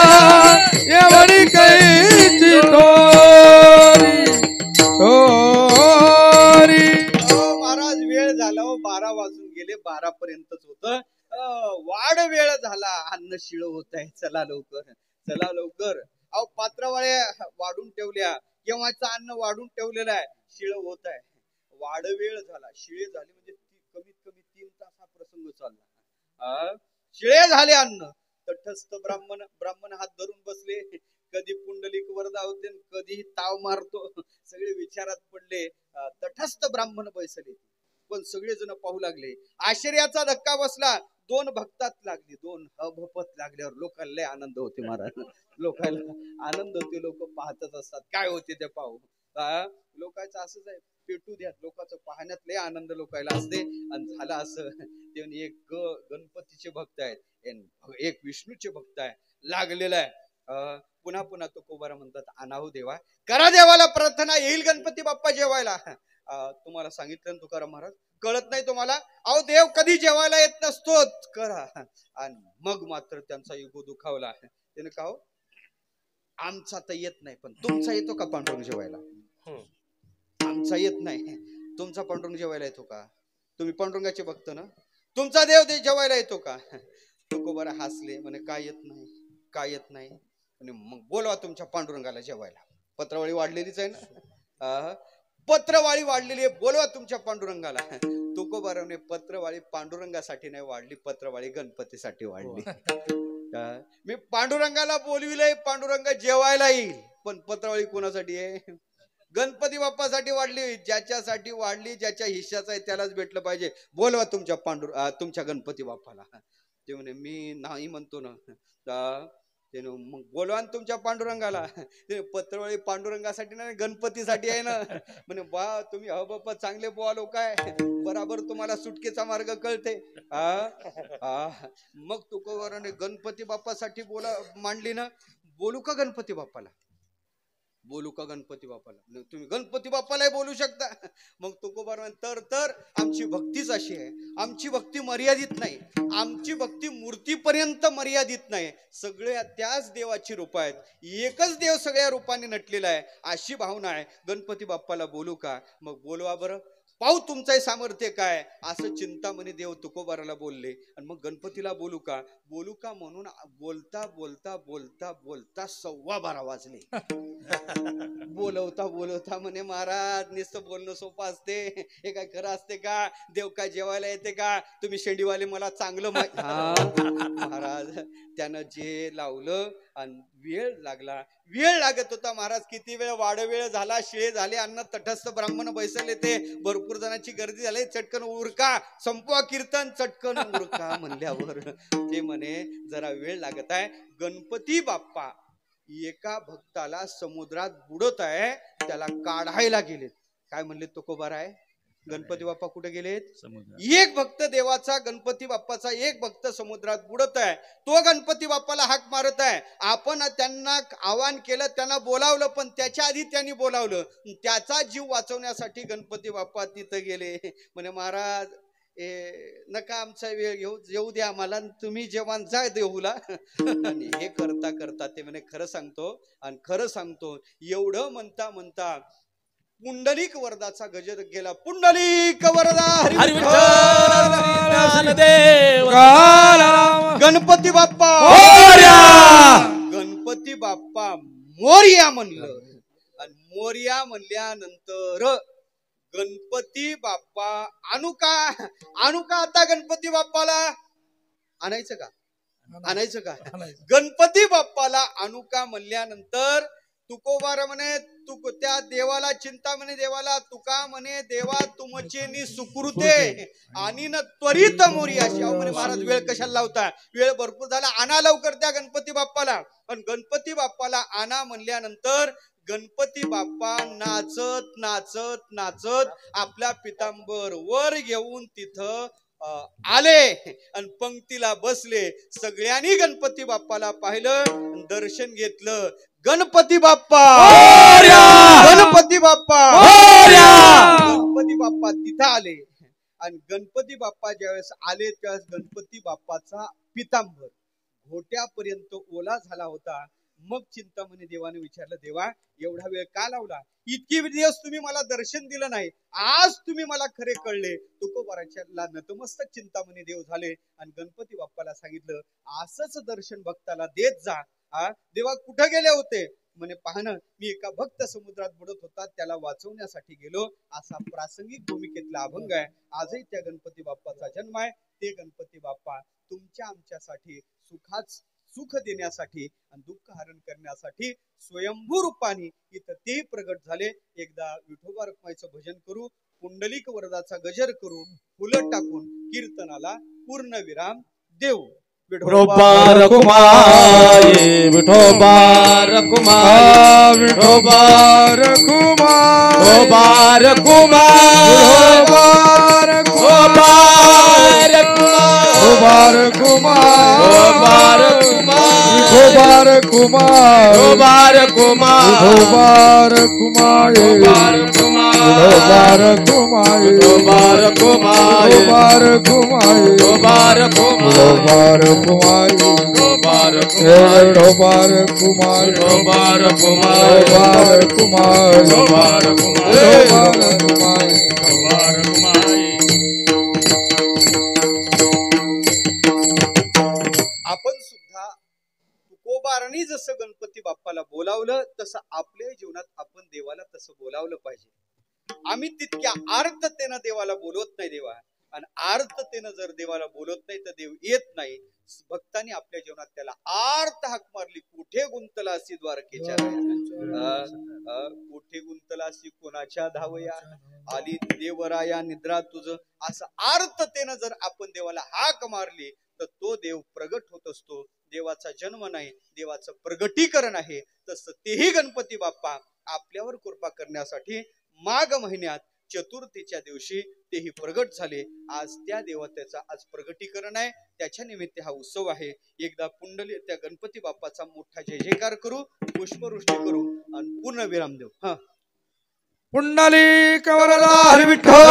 एवढी कैची थोरी थोरी. महाराज वेळ झाला, 12 वाजून गेले, 12 पर्यंतच होत. वाढ वेळ झाला, अन्न शिळ होत आहे, चला लवकर चला लवकर. अहो पात्रावळ्या वाढून ठेवल्या, केव्हाचं अन्न वाढून ठेवलेलं आहे, शिळ होत आहे. वाढ वेळ झाला, शिळे झाले म्हणजे कमीत कमी 3 तास हा प्रसंग चालला. शिळे झाले अन्न. तटस्थ ब्राह्मण हात धरून बसले, कधी पुंडलिक वरदा होते, कधी ताव मारतो, सगळे विचारात पडले. तटस्थ ब्राह्मण बैसले, पण सगळेजण पाहू लागले. आश्चर्याचा धक्का बसला. 2 भक्तात लागली, 2 अभपत लागल्यावर लोकांना लय आनंद होते महाराज, लोकांना आनंद होते, लोक पाहतच असतात काय होते ते पाहू. लोकांचं असंच आहे, पेटू द्या, लोकांचं पाहण्यात लय आनंद लोकांना असते. आणि झालं असं, ते एक गणपतीचे भक्त आहेत, एक विष्णूचे भक्त आहे, लागलेला आहे. पुन्हा पुन्हा तो कोबारा म्हणतात, आणाहू देवा, करा देवाला प्रार्थना, येईल गणपती बाप्पा जेवायला. तुम्हाला सांगितलं ना तुकाराम महाराज, कळत नाही तुम्हाला? अहो देव कधी जेवायला येत नसतो, करा. आणि मग मात्र त्यांचा युगो दुखावला. त्याने का हो, आमचा तर येत नाही, पण तुमचा येतो का पांडुरंग जेवायला? आमचा येत नाही, तुमचा पांडुरंग जेवायला येतो का? तुम्ही पांडुरंगाचे भक्त ना, तुमचा देव जेवायला येतो का? तुकोबारा हसले, म्हणे काय येत नाही, काय येत नाही. आणि मग बोलवा तुमच्या पांडुरंगाला जेवायला. पत्रावळी वाढलेलीच आहे ना, पत्रवाळी वाढलेली आहे, बोलवा तुमच्या पांडुरंगाला. तुकोबाराने पत्रवाळी पांडुरंगासाठी नाही वाढली, पत्रवाळी गणपतीसाठी वाढली. मी पांडुरंगाला बोलविलंय, पांडुरंग जेवायला येईल, पण पत्रवाळी कोणासाठी आहे? गणपती बाप्पासाठी वाढली. ज्याच्यासाठी वाढली, ज्याच्या हिश्श्याचा आहे त्यालाच भेटलं पाहिजे. बोलवा तुमच्या तुमच्या गणपती बाप्पाला. ते म्हणे मी नाही म्हणतो ना. ते मग बोलवा तुमच्या पांडुरंगाला. ते पत्रवाळी पांडुरंगासाठी नाही, गणपतीसाठी आहे ना. म्हणे बा तुम्ही बाप्पा चांगले बोवा लोक आहे, बराबर तुम्हाला सुटकेचा मार्ग कळते. मग तुकोबाराने गणपती बाप्पासाठी मांडली ना. बोलू का गणपती बाप्पाला? बोलू का गणपती बाप्पाला? तुम्ही गणपती बाप्पालाही बोलू शकता. मग तुकोबार तर आमची भक्तीच अशी आहे, आमची भक्ती मर्यादित नाही, आमची भक्ती मूर्तीपर्यंत मर्यादित नाही, सगळ्या त्याच देवाची रूप आहेत, एकच देव सगळ्या रूपाने नटलेला आहे, अशी भावना आहे. गणपती बाप्पाला बोलू का? मग बोलवा बरं, पाहू तुमचं सामर्थ्य काय. असं चिंतामणी देव तुकोबाराला बोलले. आणि मग गणपतीला बोलू का? बोलू का म्हणून बोलता बोलता बोलता बोलता 12:15 वाजले. बोलवता म्हणे महाराज नुसतं बोलणं सोपं असते, हे काय खरं असते का? देव काय जेवायला येते का? तुम्ही शेंडीवाले मला चांगलं महाराज त्यानं जे लावलं आणि वेळ लागत होता महाराज. किती वेळ? वाढ वेळ झाला, शिळे झाले अन्न, तटस्थ ब्राह्मण बैसले, ते भरपूर जणांची गर्दी झाली. चटकन उरका, संपवा कीर्तन, चटकन उरका म्हणल्यावर ते म्हणे जरा वेळ लागत आहे. गणपती बाप्पा एका भक्ताला समुद्रात बुडत आहे, त्याला काढायला गेलेत. काय म्हणले तुकोबार आहे? गणपती बाप्पा कुठे गेलेत? एक भक्त देवाचा, गणपती बाप्पाचा एक भक्त समुद्रात बुडत आहे. तो गणपती बाप्पाला हाक मारत आहे. आपण त्यांना आवाहन केलं, त्यांना बोलावलं, पण त्याच्या आधी त्यांनी बोलावलं. त्याचा जीव वाचवण्यासाठी गणपती बाप्पा तिथं गेले. म्हणे महाराज नका आमचा वेळ येऊ द्या आम्हाला, तुम्ही जेवण जा देऊला. आणि हे करता करता ते म्हणे खरं सांगतो आणि खरं सांगतो. एवढं म्हणता म्हणता पुंडलिक वरदाचा गजर गेला. पुंडलिक वरदा हरी हरी विठ्ठल. विठ्ठल श्री ज्ञानदेव गणपती बाप्पा मोरया. गणपती बाप्पा मोरया म्हणलं. आणि मोरया म्हणल्यानंतर गणपती बाप्पा आणू का आता गणपती बाप्पाला आणायचं का गणपती बाप्पाला आणू का म्हणल्यानंतर तुकोबार म्हणे त्या देवाला चिंता म्हणे देवाला तुका म्हणे देवा तुमचे नि सुकृते आणि न त्वरित मोरयाशी. अहो म्हणे महाराज वेळ कशाला लावता, वेळ भरपूर झाला, आणा लवकर त्या गणपती बाप्पाला. पण गणपती बाप्पाला आणा म्हणल्यानंतर गणपती बाप्पा नाचत नाचत नाचत आपल्या पितांबर वर घेऊन तिथं आले आणि पंक्तीला बसले. सगळ्यांनी गणपती बाप्पाला पाहिलं, दर्शन घेतलं. गणपती बाप्पा गणपती बाप्पा गणपती बाप्पा तिथं आले. आणि गणपती बाप्पा ज्यावेळेस आले त्यावेळेस गणपती बाप्पाचा पितांबर घोट्यापर्यंत ओला झाला होता. मग चिंतामणी देवाने विचारलं, देवा एवढा वेळ का लावला, इतके दिवस तुम्ही मला दर्शन दिलं नाही, आज तुम्ही मला खरे कळले. तुकोबाराच्या नतमस्तक चिंतामणी देव झाले आणि गणपती बाप्पाला सांगितलं, असंच दर्शन भक्ताला देत जा. देवा कुठे गेले होते म्हणे, पाहणं मी एका भक्त समुद्रात बुडत होता, त्याला वाचवण्यासाठी गेलो. असा प्रासंगिक भूमिकेतला अभंग आहे. आजही त्या गणपती बाप्पाचा जन्म आहे. ते गणपती बाप्पा तुमच्या आमच्यासाठी सुख देण्यासाठी आणि दुःख हरण करण्यासाठी स्वयंभू रूपाने इथं ते प्रगट झाले. एकदा विठोबा रखुमाईचं भजन करू, पुंडलिक वरदाचा गजर करू, फुलं टाकून कीर्तनाला पूर्ण विराम देऊ. विठोबा रखुमाई विठोबा रखुमाई विठोबा रखुमाई विठोबा रखुमाई विठोबा रखुमाई विठोबा रखुमाई विठोबा रखुमाई विठोबा रखुमाई विठोबा रखुमाई विठोबा रखुमाई विठोबा रखुमाई विठोबा विठोबा रखुमाई रखुमाई विठोबा रखुमाई विठोबा रखुमाई विठोबा विठोबा रखुमाई विठोबा रखुमाई विठोबा रखुमाई विठोबा रखुमाई विठोबा रखुमाई विठोबा रखुमाई. आपण सुद्धा तुकोबारांनी जसं गणपती बाप्पाला बोलावलं तसं आपल्या जीवनात आपण देवाला तसं बोलावलं पाहिजे. आम्ही तितक्या आर्ततेनं देवाला बोलवत नाही देवा, आणि आर्ततेनं जर देवाला बोलवत नाही तर देव येत नाही. भक्तांनी आपल्या जीवनात त्याला आर्त हाक मारली, कुठे गुंतला अशी द्वारकेच्या कुठे गुंतला अशी कोणाच्या धावया, आली देवराया निद्रा तुझ. असं आर्ततेनं जर आपण देवाला हाक मारली तर तो देव प्रगट होत असतो. देवाचा जन्म नाही, देवाचं प्रगटीकरण आहे. तसं तेही गणपती बाप्पा आपल्यावर कृपा करण्यासाठी माघ महिन्यात चतुर्थीच्या दिवशी तेही प्रगट झाले. आज त्या देवतेचा आज प्रगटीकरण आहे, त्याच्या निमित्त हा उत्सव आहे. एकदा त्या गणपती बाप्पाचा मोठा जय जयकार करू, पुष्पवृष्टी करू आणि पूर्ण विराम देऊ. पुंडलिक वरदा हरी विठ्ठल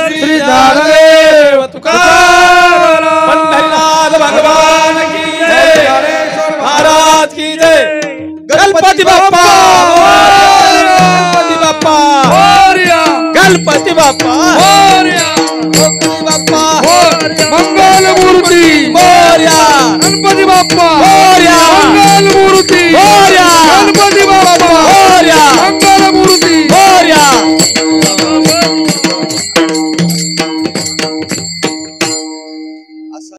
श्री ज्ञानदेव तुकाराम पंढरीनाथ भगवान की जय, महाराज की जय. गणपती बाप्पा गणपती बाप्पा गणपती बाप्पा गणपती बाप्पा मंगल मूर्ती मोरया गणपती बाप्पा मोरया मंगल मूर्ती मोरया गणपती बाप्पा मोरया मंगल मूर्ती मोरया.